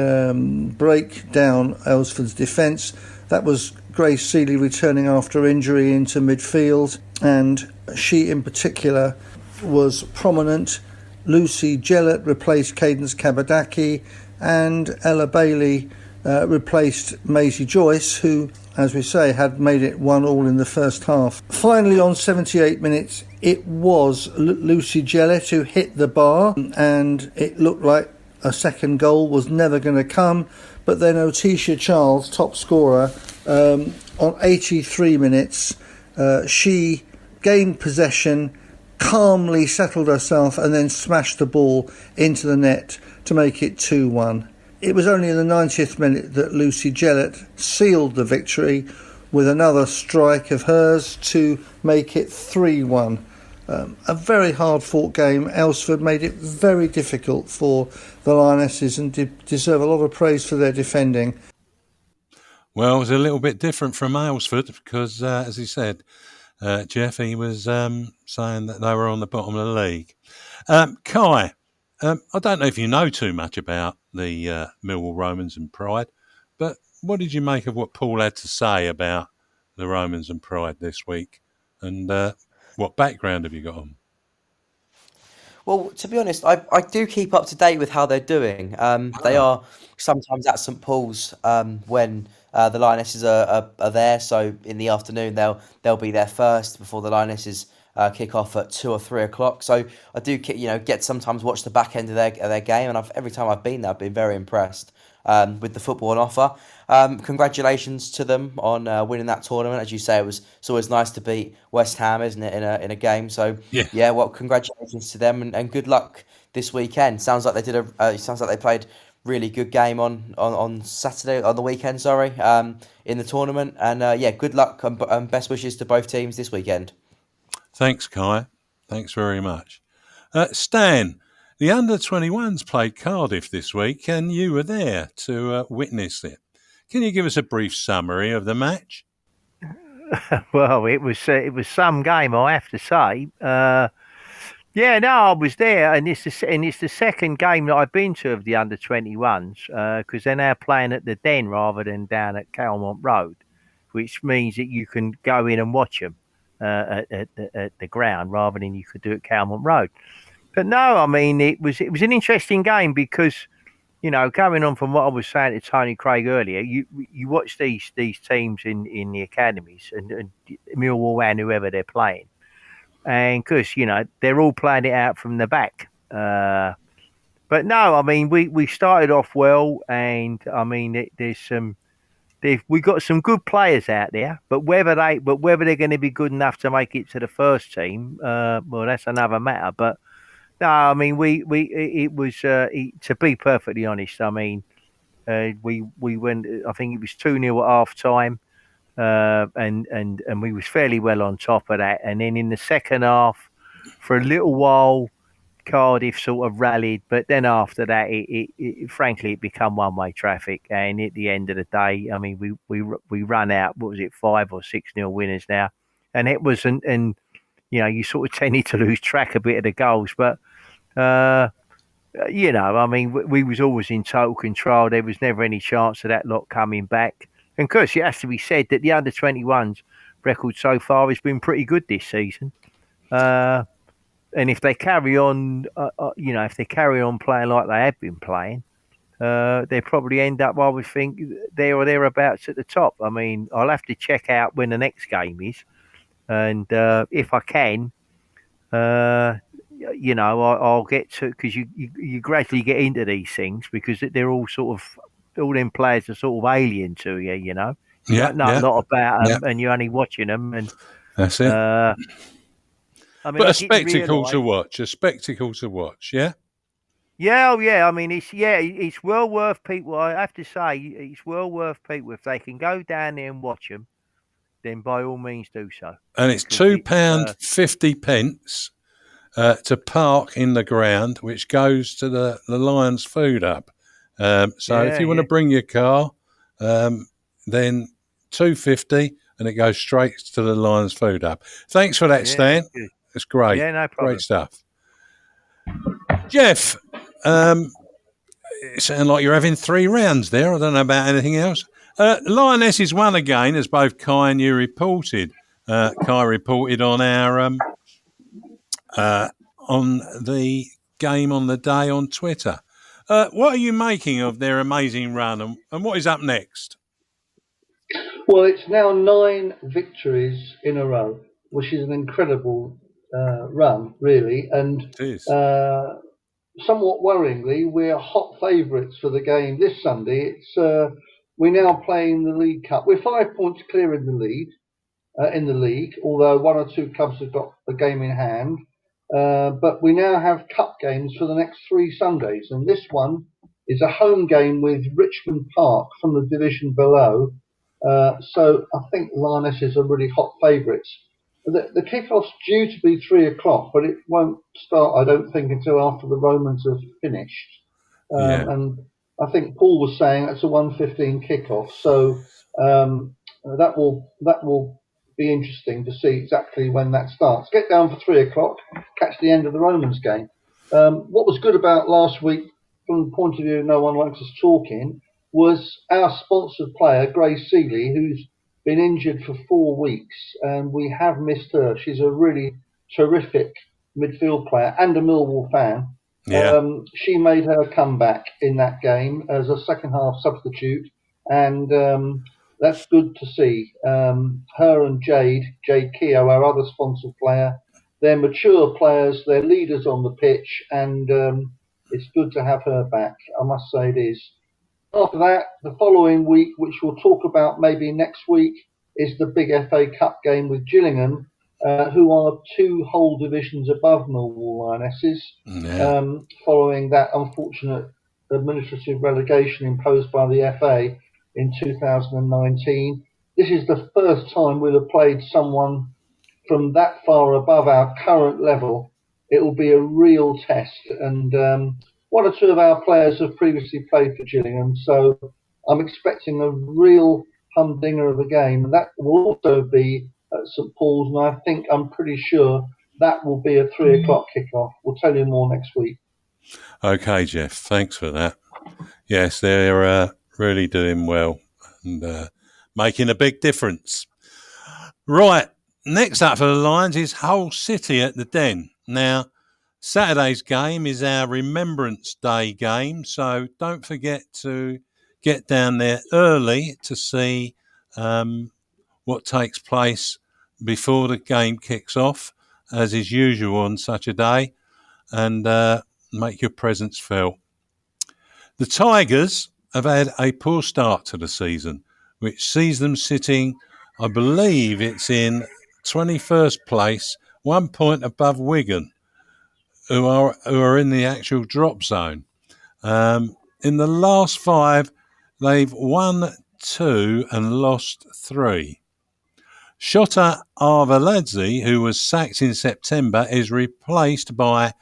break down Aylesford's defence. That was Grace Seeley returning after injury into midfield, and she in particular was prominent. Lucy Gellett replaced Cadence Kabadaki, and Ella Bailey replaced Maisie Joyce, who, as we say, had made it 1-1 in the first half. Finally, on 78 minutes, it was Lucy Gellett who hit the bar, and it looked like a second goal was never going to come. But then Otisha Charles, top scorer, on 83 minutes, she gained possession, calmly settled herself, and then smashed the ball into the net to make it 2-1. It was only in the 90th minute that Lucy Gellett sealed the victory with another strike of hers to make it 3-1. A very hard-fought game. Aylesford made it very difficult for the Lionesses and deserve a lot of praise for their defending. Well, it was a little bit different from Aylesford because, as he said, Jeff, he was saying that they were on the bottom of the league. Kai, I don't know if you know too much about the Millwall Romans and Pride, but what did you make of what Paul had to say about the Romans and Pride this week? And what background have you got on? Well, to be honest, I do keep up to date with how they're doing. They are sometimes at St Paul's when the Lionesses are there. So in the afternoon, they'll be there first before the Lionesses kick off at 2 or 3 o'clock. So I do get sometimes watch the back end of their game, and every time I've been there, I've been very impressed with the football on offer. Congratulations to them on winning that tournament. As you say, it's always nice to beat West Ham, isn't it, in a game? So yeah, well, congratulations to them and good luck this weekend. Sounds like they played really good game on Saturday, on the weekend. In the tournament, and good luck and best wishes to both teams this weekend. Thanks, Kai. Thanks very much. Stan, the under-21s played Cardiff this week, and you were there to witness it. Can you give us a brief summary of the match? Well, it was some game, I have to say. I was there, and it's the second game that I've been to of the under-21s because they're now playing at the Den rather than down at Calmont Road, which means that you can go in and watch them at the ground rather than you could do at Calmont Road. But no, I mean it was an interesting game because, going on from what I was saying to Tony Craig earlier, you watch these teams in the academies and Millwall and whoever they're playing, and because they're all playing it out from the back. But no, I mean we started off well, and I mean we got some good players out there, but whether they're going to be good enough to make it to the first team, well, that's another matter. But no, I mean to be perfectly honest, I mean we went. I think it was 2-0 at half time, and we was fairly well on top of that. And then in the second half, for a little while, Cardiff sort of rallied, but then after that, it frankly it became one-way traffic. And at the end of the day, I mean, we run out. What was it, 5 or 6-0 winners now? And it wasn't. And you sort of tended to lose track a bit of the goals, but I mean, we was always in total control. There was never any chance of that lot coming back. And of course, it has to be said that the under-21s record so far has been pretty good this season. And if they carry on, if they carry on playing like they have been playing, they probably end up, I would think, there or thereabouts at the top. I mean, I'll have to check out when the next game is, and if I can, I'll get to, because you gradually get into these things because they're all sort of, all them players are sort of alien to you. You don't know a lot about them, and you're only watching them, and that's it. I mean, But a spectacle to watch. Yeah. Yeah, oh yeah. I mean, it's well worth people. I have to say, it's well worth people if they can go down there and watch them. Then by all means do so. And it's £2.50 to park in the ground, which goes to the Lions Food Hub. So if you want to bring your car, then £2.50, and it goes straight to the Lions Food Hub. Thanks for that, Stan. It's great. Yeah, no problem. Great stuff. Jeff, it sounds like you're having 3 rounds there. I don't know about anything else. Lionesses won again, as both Kai and you reported. Kai reported on our on the game on the day on Twitter. What are you making of their amazing run, and what is up next? Well, it's now 9 victories in a row, which is an incredible run, really. And somewhat worryingly, we're hot favourites for the game this Sunday. We're now playing the League Cup. We're 5 points clear in the lead, although 1 or 2 clubs have got a game in hand. But we now have cup games for the next 3 Sundays, and this one is a home game with Richmond Park from the division below. So I think Lionesses are really hot favourites. The kick-off's due to be 3 o'clock, but it won't start, I don't think, until after the Romans have finished. And I think Paul was saying that's a 1:15 kick-off, so that will be interesting to see exactly when that starts. Get down for 3 o'clock, catch the end of the Romans game. What was good about last week, from the point of view of No One Likes Us Talking, was our sponsored player, Grace Seeley, who's been injured for 4 weeks, and we have missed her. She's a really terrific midfield player and a Millwall fan. She made her comeback in that game as a second half substitute, and that's good to see. Her and Jade Keogh, our other sponsored player, they're mature players, they're leaders on the pitch, and it's good to have her back. I must say it is. After that, the following week, which we'll talk about maybe next week, is the big FA Cup game with Gillingham, who are 2 whole divisions above Millwall Lionesses, following that unfortunate administrative relegation imposed by the FA in 2019. This is the first time we'll have played someone from that far above our current level. It will be a real test, and 1 or 2 of our players have previously played for Gillingham, so I'm expecting a real humdinger of a game, and that will also be at St Paul's, and I'm pretty sure that will be a 3 o'clock kickoff. We'll tell you more next week. Okay, Jeff, thanks for that. Yes, they're really doing well and making a big difference. Right, next up for the Lions is Hull City at the Den. Now, Saturday's game is our Remembrance Day game, so don't forget to get down there early to see what takes place before the game kicks off, as is usual on such a day, and make your presence felt. The Tigers have had a poor start to the season, which sees them sitting, I believe it's in 21st place, 1 point above Wigan, who are in the actual drop zone. In the last 5, they've won 2 and lost 3. Shota Arveladze, who was sacked in September, is replaced by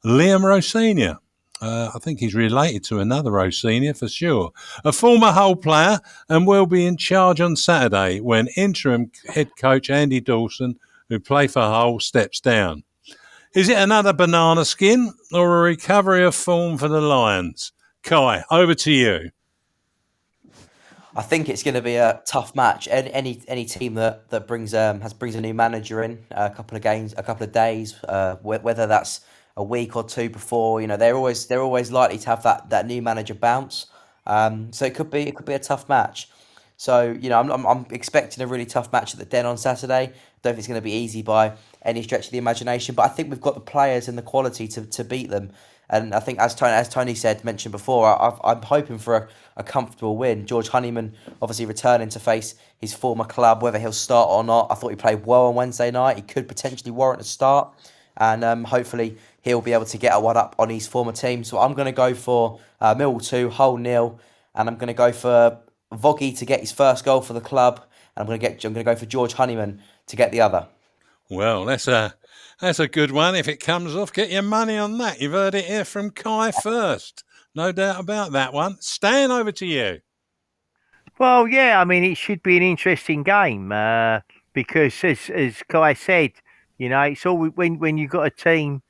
Liam Rosenior. I think he's related to another Rosenior for sure. A former Hull player, and will be in charge on Saturday when interim head coach Andy Dawson, who played for Hull, steps down. Is it another banana skin or a recovery of form for the Lions? Kai, over to you. I think it's going to be a tough match. Any team that brings a new manager in a couple of days, whether that's a week or two before. They're always likely to have that new manager bounce. So it could be a tough match. So I'm expecting a really tough match at the Den on Saturday. Don't think it's going to be easy by any stretch of the imagination, but I think we've got the players and the quality to beat them. And I think, as Tony mentioned before, I'm hoping for a comfortable win. George Honeyman obviously returning to face his former club, whether he'll start or not. I thought he played well on Wednesday night. He could potentially warrant a start, and hopefully he'll be able to get a one up on his former team. So I'm going to go for Millwall 2, Hull 0, and I'm going to go for Voggy to get his first goal for the club, and I'm going to go for George Honeyman to get the other. Well, that's a good one. If it comes off, get your money on that. You've heard it here from Kai first. No doubt about that one. Stan, over to you. Well, yeah, I mean, it should be an interesting game because, as Kai said, it's all when you've got a team,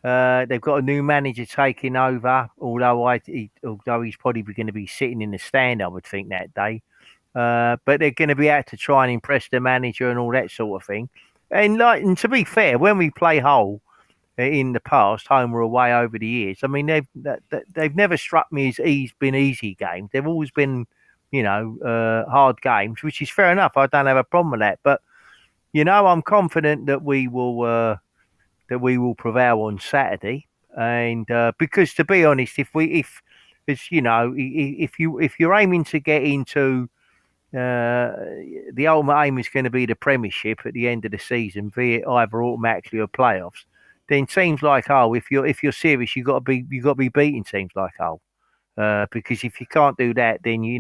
they've got a new manager taking over, although he's probably going to be sitting in the stand, I would think, that day. But they're going to be out to try and impress the manager and all that sort of thing. And to be fair, when we play Hull in the past, home or away over the years, I mean, they've never struck me as been easy games. They've always been, hard games, which is fair enough. I don't have a problem with that. But, I'm confident that we will prevail on Saturday. And because, to be honest, if you're aiming to get into the ultimate aim is going to be the Premiership at the end of the season, be it either automatically or playoffs, then teams like Hull, if you're serious, you've got to be beating teams like Hull, because if you can't do that, then you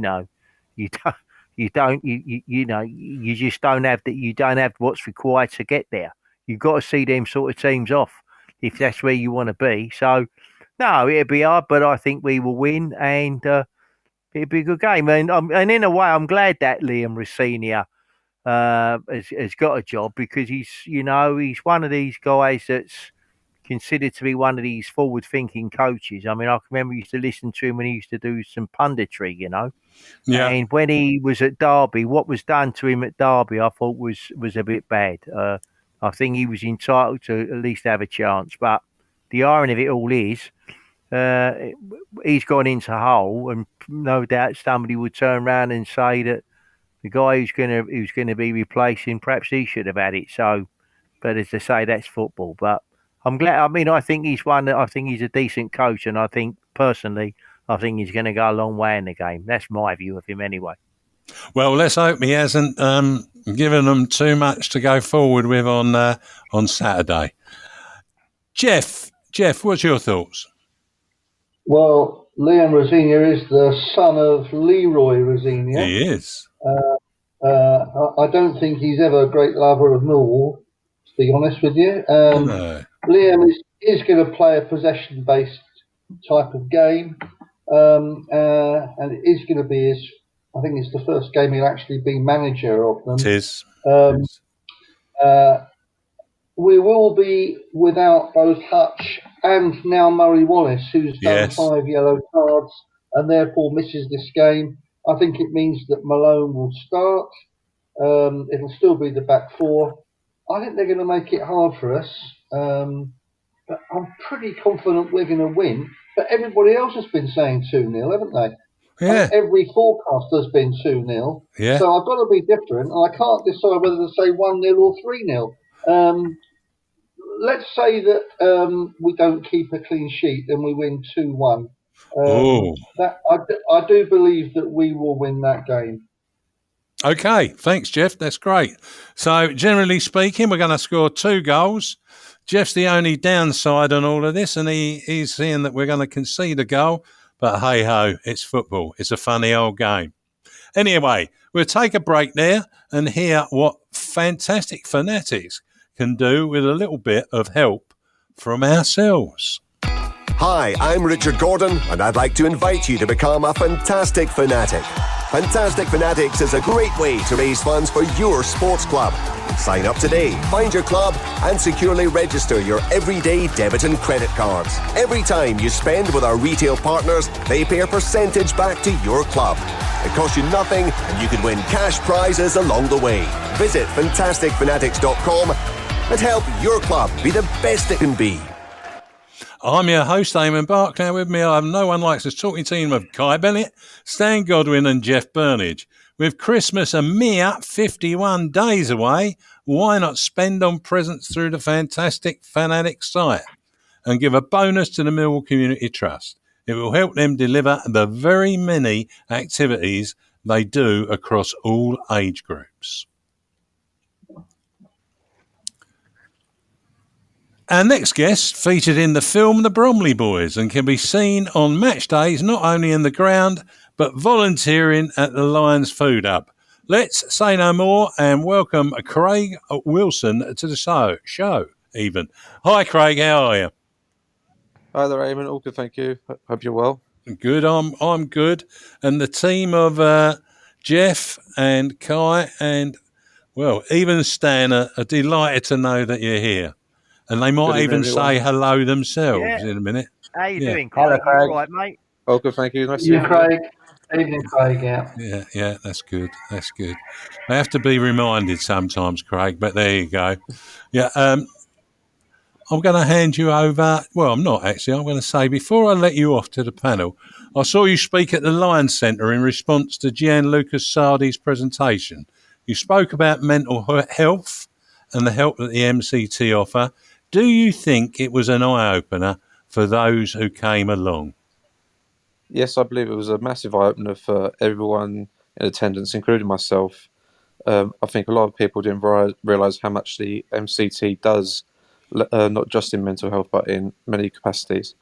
just don't have what's required to get there. You've got to see them sort of teams off if that's where you want to be. So no, it'll be hard, but I think we will win, and it'd be a good game. And in a way, I'm glad that Liam Rossini has got a job, because he's one of these guys that's considered to be one of these forward-thinking coaches. I mean, I remember I used to listen to him when he used to do some punditry, Yeah. And when he was at Derby, what was done to him at Derby, I thought was a bit bad. I think he was entitled to at least have a chance. But the irony of it all is, he's gone into Hull, and no doubt somebody would turn around and say that the guy who's going to be replacing, perhaps he should have had it. So, but as I say, that's football. But I'm glad. I mean, I think he's a decent coach, and I think personally, he's going to go a long way in the game. That's my view of him, anyway. Well, let's hope he hasn't given them too much to go forward with on Saturday. Jeff, what's your thoughts? Well, Liam Rossini is the son of Leroy Rossini. He is. I don't think he's ever a great lover of Millwall, to be honest with you. No. Liam is going to play a possession-based type of game, and it is going to be I think it's the first game he'll actually be manager of them. It is. We will be without both Hutch and now Murray Wallace, who's done 5 yellow cards and therefore misses this game. I think it means that Malone will start. It'll still be the back four. I think they're going to make it hard for us. But I'm pretty confident we're going to win. But everybody else has been saying 2-0, haven't they? Yeah. Every forecast has been 2-0. Yeah. So I've got to be different. I can't decide whether to say 1-0 or 3-0. Let's say that we don't keep a clean sheet, then we win 2-1. I do believe that we will win that game. Okay, thanks, Jeff. That's great. So, generally speaking, we're going to score 2 goals. Jeff's the only downside on all of this, and he's saying that we're going to concede a goal. But hey-ho, it's football. It's a funny old game. Anyway, we'll take a break there and hear what fantastic fanatics can do with a little bit of help from ourselves. Hi, I'm Richard Gordon, and I'd like to invite you to become a Fantastic Fanatic. Fantastic Fanatics is a great way to raise funds for your sports club. Sign up today, find your club, and securely register your everyday debit and credit cards. Every time you spend with our retail partners, they pay a percentage back to your club. It costs you nothing, and you can win cash prizes along the way. Visit fantasticfanatics.com and help your club be the best it can be. I'm your host, Eamonn Barclay. With me, I have no one likes us talking team of Kai Bennett, Stan Godwin, and Jeff Burnige. With Christmas a mere 51 days away, why not spend on presents through the fantastic Fanatic site and give a bonus to the Millwall Community Trust? It will help them deliver the very many activities they do across all age groups. Our next guest featured in the film The Bromley Boys and can be seen on match days not only in the ground but volunteering at the Lions Food Hub. Let's say no more and welcome Craig Wilson to the show. Even. Hi Craig, how are you? Hi there, Eamon. All good, thank you. Hope you're well. Good, I'm good. And the team of Jeff and Kai and, well, even Stan are delighted to know that you're here. And they might even say hello themselves in a minute. How you doing, Craig? Hello, Craig. You all right, mate? Oh, good, thank you. Nice to see You, you. Craig. Evening, Craig. Yeah, that's good. That's good. I have to be reminded sometimes, Craig, but there you go. Yeah, I'm going to hand you over. Well, I'm not actually. I'm going to say, before I let you off to the panel, I saw you speak at the Lions Centre in response to Gianluca Sardi's presentation. You spoke about mental health and the help that the MCT offer. Do you think it was an eye-opener for those who came along? Yes, I believe it was a massive eye-opener for everyone in attendance, including myself. I think a lot of people didn't realise how much the MCT does, not just in mental health, but in many capacities.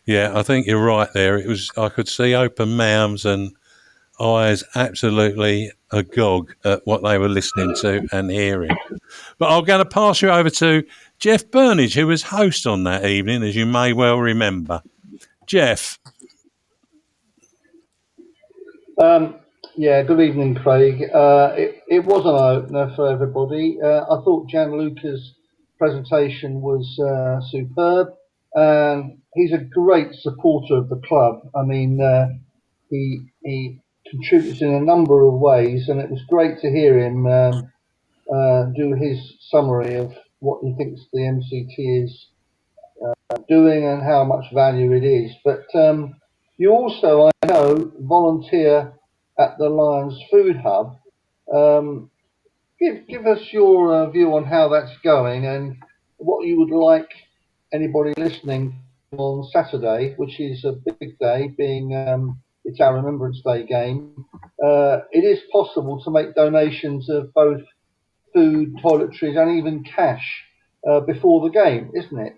Yeah, I think you're right there. It was. I could see open mouths and eyes absolutely agog at what they were listening to and hearing. But I'm going to pass you over to Jeff Burnige, who was host on that evening, as you may well remember. Jeff. Yeah, good evening, Craig. It was an eye-opener for everybody. I thought Gianluca's presentation was superb, and he's a great supporter of the club. I mean, he contributes in a number of ways, and it was great to hear him do his summary of what he thinks the MCT is doing and how much value it is. But you also, I know, volunteer at the Lions Food Hub. Give us your view on how that's going and what you would like anybody listening on Saturday, which is a big day, being it's our Remembrance Day game. It is possible to make donations of both food, toiletries and even cash before the game, isn't it?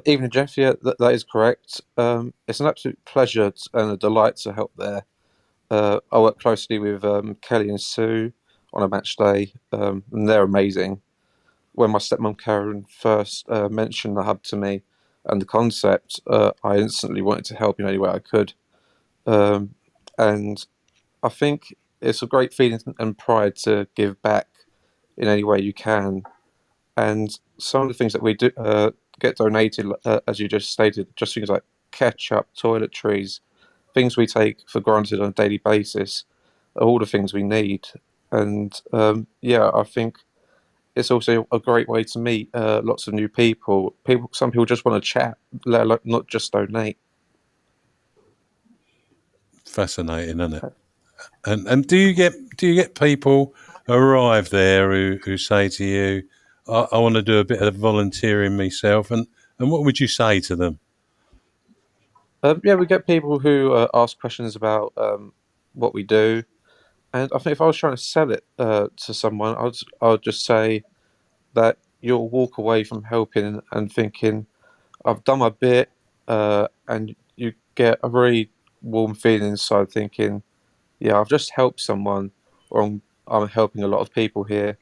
Evening, Jeff. Yeah, that is correct. It's an absolute pleasure and a delight to help there. I work closely with Kelly and Sue on a match day, and they're amazing. When my stepmom Karen first mentioned the hub to me and the concept, I instantly wanted to help in any way I could. And I think it's a great feeling and pride to give back in any way you can. And some of the things that we do get donated, as you just stated, just things like ketchup, toiletries, things we take for granted on a daily basis, are all the things we need. And I think it's also a great way to meet lots of new people. Some people just want to chat, let alone not just donate. Fascinating, isn't it? And do you get people arrive there who say to you, I want to do a bit of volunteering myself, and what would you say to them? We get people who ask questions about what we do, and I think if I was trying to sell it to someone, I would just say that you'll walk away from helping and thinking, I've done my bit, and you get a very warm feeling inside, thinking, yeah, I've just helped someone, or I'm helping a lot of people here.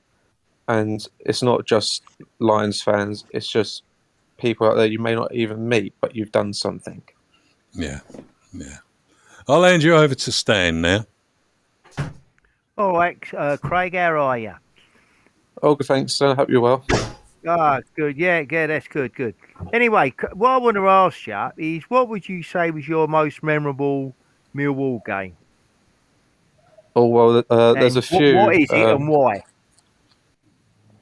And it's not just Lions fans, it's just people out there you may not even meet, but you've done something. Yeah. I'll hand you over to Stan now. All right, Craig, how are you? Oh, good, thanks. I hope you're well. Ah, good. Yeah, that's good. Anyway, what I want to ask you is, what would you say was your most memorable Millwall game? Oh, well, there's a few. What is it and why?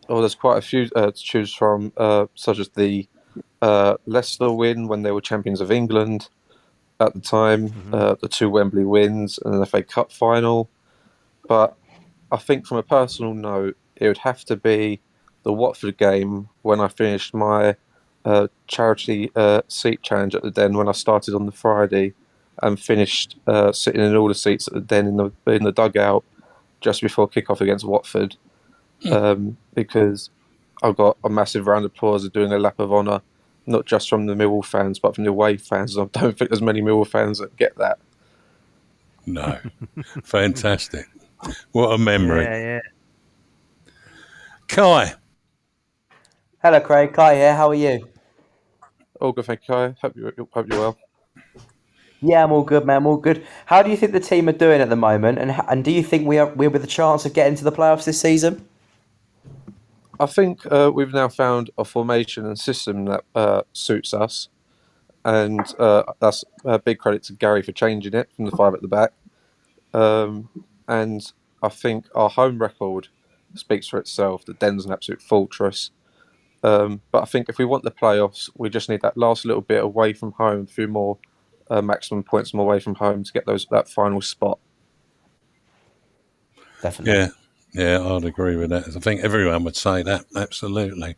Oh, there's quite a few to choose from, such as the Leicester win when they were champions of England at the time, the 2 Wembley wins and an FA Cup final. But I think from a personal note, it would have to be the Watford game when I finished my charity seat challenge at the Den when I started on the Friday and finished sitting in all the seats at the Den in the dugout just before kick-off against Watford, because I got a massive round of applause of doing a lap of honour, not just from the Millwall fans, but from the away fans. I don't think there's many Millwall fans that get that. No. Fantastic. What a memory. Yeah. Kai. Hello, Craig. Kai here. How are you? All good, thank you, Kai. Hope you're well. Yeah, I'm all good, man. I'm all good. How do you think the team are doing at the moment, and do you think we're with a chance of getting to the playoffs this season? I think we've now found a formation and system that suits us, and that's a big credit to Gary for changing it from the 5 at the back. And I think our home record speaks for itself. The Den's an absolute fortress. But I think if we want the playoffs, we just need that last little bit away from home, a few more maximum points from away from home to get that final spot. Definitely. Yeah, I'd agree with that. I think everyone would say that, absolutely.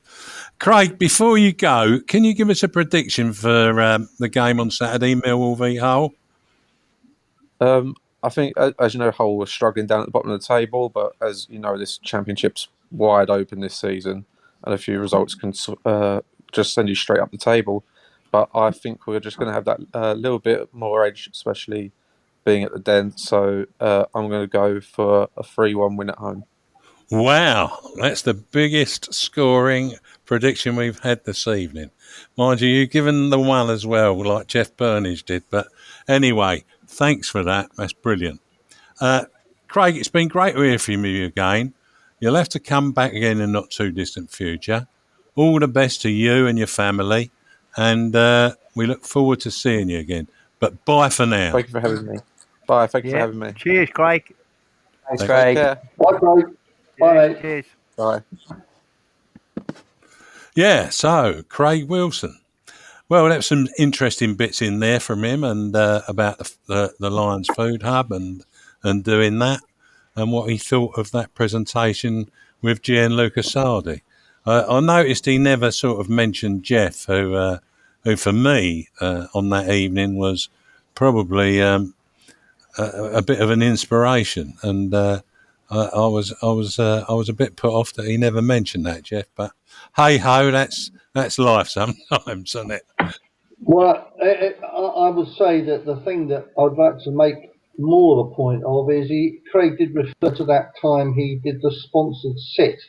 Craig, before you go, can you give us a prediction for the game on Saturday, Millwall v Hull? I think, as you know, Hull was struggling down at the bottom of the table, but as you know, this championship's wide open this season, and a few results can just send you straight up the table. But I think we're just going to have that little bit more edge, especially being at the Den. So I'm going to go for a 3-1 win at home. Wow, that's the biggest scoring prediction we've had this evening. Mind you, you've given the one as well, like Jeff Burnige did. But anyway, thanks for that. That's brilliant. Craig, it's been great to hear from you again. You'll have to come back again in the not too distant future. All the best to you and your family. And we look forward to seeing you again. But bye for now. Thank you for having me. Bye. Thank you for having me. Cheers, Craig. Thanks, Craig. Bye, Craig. Bye. Cheers. Bye. Yeah, so Craig Wilson. Well, that's some interesting bits in there from him and about the Lions Food Hub and doing that and what he thought of that presentation with Gianluca Sardi. I noticed he never sort of mentioned Jeff, who for me on that evening was probably a bit of an inspiration, and I was a bit put off that he never mentioned that, Jeff. But hey ho, that's life sometimes, isn't it? Well, I would say that the thing that I'd like to make more of a point of is Craig did refer to that time he did the sponsored sit.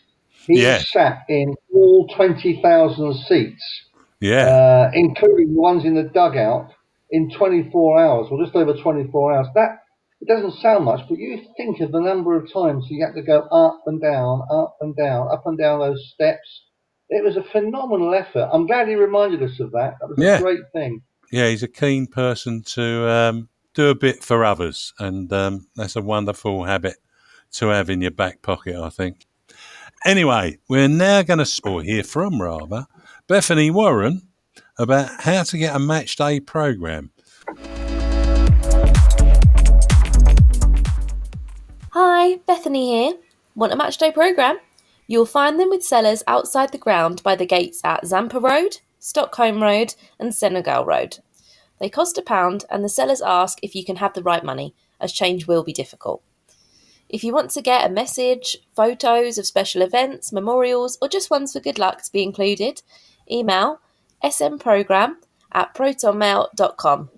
He sat in all 20,000 seats, including the ones in the dugout, in 24 hours, or just over 24 hours. That it doesn't sound much, but you think of the number of times he had to go up and down, up and down, up and down those steps. It was a phenomenal effort. I'm glad he reminded us of that. That was a great thing. Yeah, he's a keen person to do a bit for others, and that's a wonderful habit to have in your back pocket, I think. Anyway, we're now going to hear from Bethany Warren about how to get a match day programme. Hi, Bethany here. Want a match day programme? You'll find them with sellers outside the ground by the gates at Zampa Road, Stockholm Road and Senegal Road. They cost £1 and the sellers ask if you can have the right money, as change will be difficult. If you want to get a message, photos of special events, memorials, or just ones for good luck to be included, email smprogram@protonmail.com.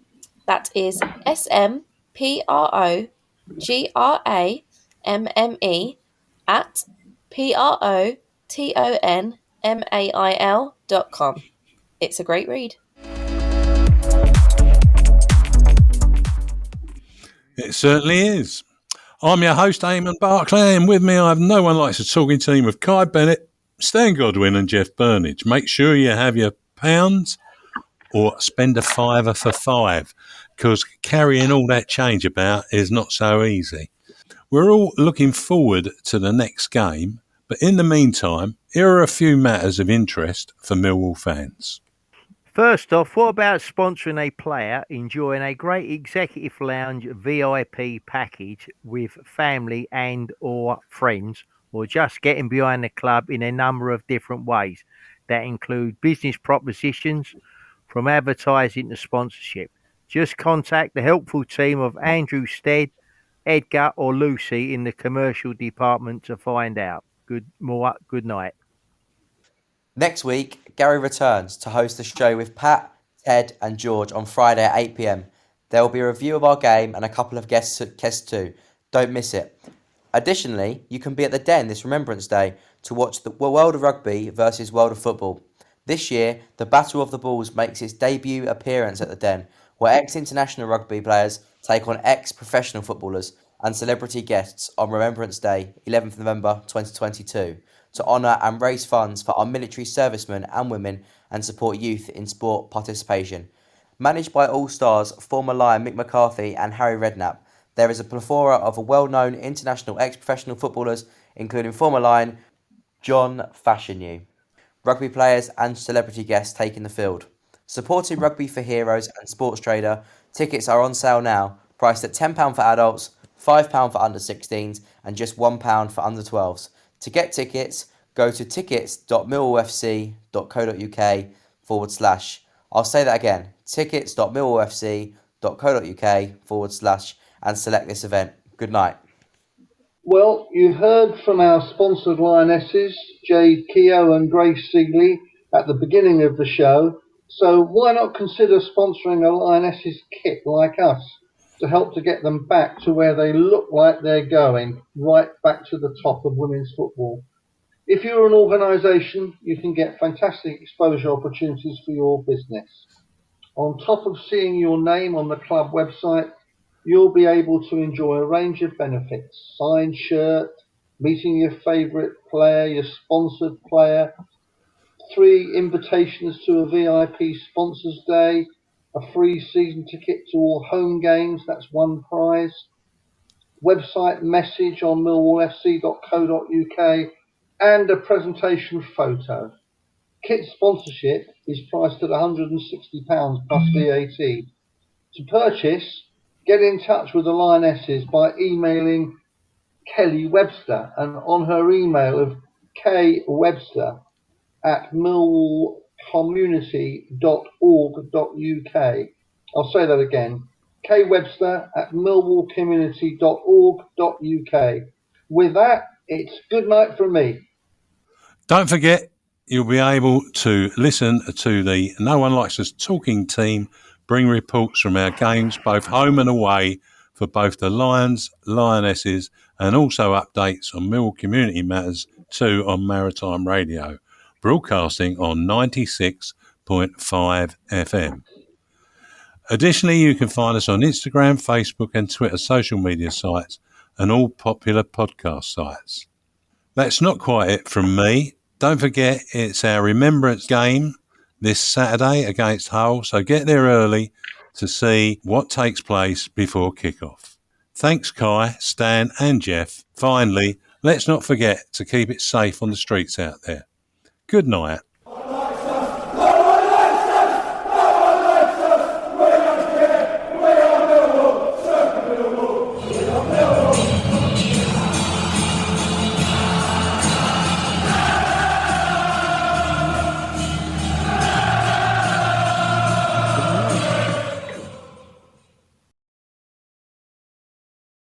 That is smprogramme@protonmail.com. It's a great read. It certainly is. I'm your host, Eamonn Barclay, and with me I have no one likes a talking team of Kai Bennett, Stan Godwin and Jeff Burnige. Make sure you have your pounds or spend a fiver for $5, because carrying all that change about is not so easy. We're all looking forward to the next game, but in the meantime, here are a few matters of interest for Millwall fans. First off, what about sponsoring a player enjoying a great executive lounge VIP package with family and or friends, or just getting behind the club in a number of different ways that include business propositions from advertising to sponsorship? Just contact the helpful team of Andrew Stead, Edgar or Lucy in the commercial department to find out. Good night. Next week, Gary returns to host the show with Pat, Ted and George on Friday at 8 p.m. There will be a review of our game and a couple of guests too. Don't miss it. Additionally, you can be at the Den this Remembrance Day to watch the World of Rugby versus World of Football. This year, the Battle of the Balls makes its debut appearance at the Den, where ex-international rugby players take on ex-professional footballers and celebrity guests on Remembrance Day, 11th November 2022. To honour and raise funds for our military servicemen and women and support youth in sport participation. Managed by All-Stars former Lion Mick McCarthy and Harry Redknapp, there is a plethora of well-known international ex-professional footballers, including former Lion John Fashanu, rugby players and celebrity guests taking the field. Supporting Rugby for Heroes and Sports Trader, tickets are on sale now, priced at £10 for adults, £5 for under 16s and just £1 for under 12s. To get tickets, go to tickets.millwallfc.co.uk/. I'll say that again, tickets.millwallfc.co.uk/ and select this event. Good night. Well, you heard from our sponsored Lionesses, Jade Keogh and Grace Sigley, at the beginning of the show. So why not consider sponsoring a Lionesses kit like us to help to get them back to where they look like they're going, right back to the top of women's football. If you're an organisation, you can get fantastic exposure opportunities for your business. On top of seeing your name on the club website, you'll be able to enjoy a range of benefits: signed shirt, meeting your favourite player, your sponsored player, 3 invitations to a VIP sponsors day, a free season ticket to all home games, that's 1 prize, website message on millwallfc.co.uk, and a presentation photo. Kit sponsorship is priced at £160 plus VAT. To purchase, get in touch with the Lionesses by emailing Kelly Webster, and on her email of kwebster@millwallcommunity.org.uk. I'll say that again, kwebster@millwallcommunity.org.uk. With that, it's good night from me. Don't forget, you'll be able to listen to the No One Likes Us talking team bring reports from our games, both home and away, for both the Lions, Lionesses, and also updates on Millwall Community Matters too on Maritime Radio, broadcasting on 96.5 FM. Additionally, you can find us on Instagram, Facebook and Twitter social media sites and all popular podcast sites. That's not quite it from me. Don't forget, it's our Remembrance game this Saturday against Hull, so get there early to see what takes place before kick-off. Thanks, Kai, Stan and Jeff. Finally, let's not forget to keep it safe on the streets out there. Good night.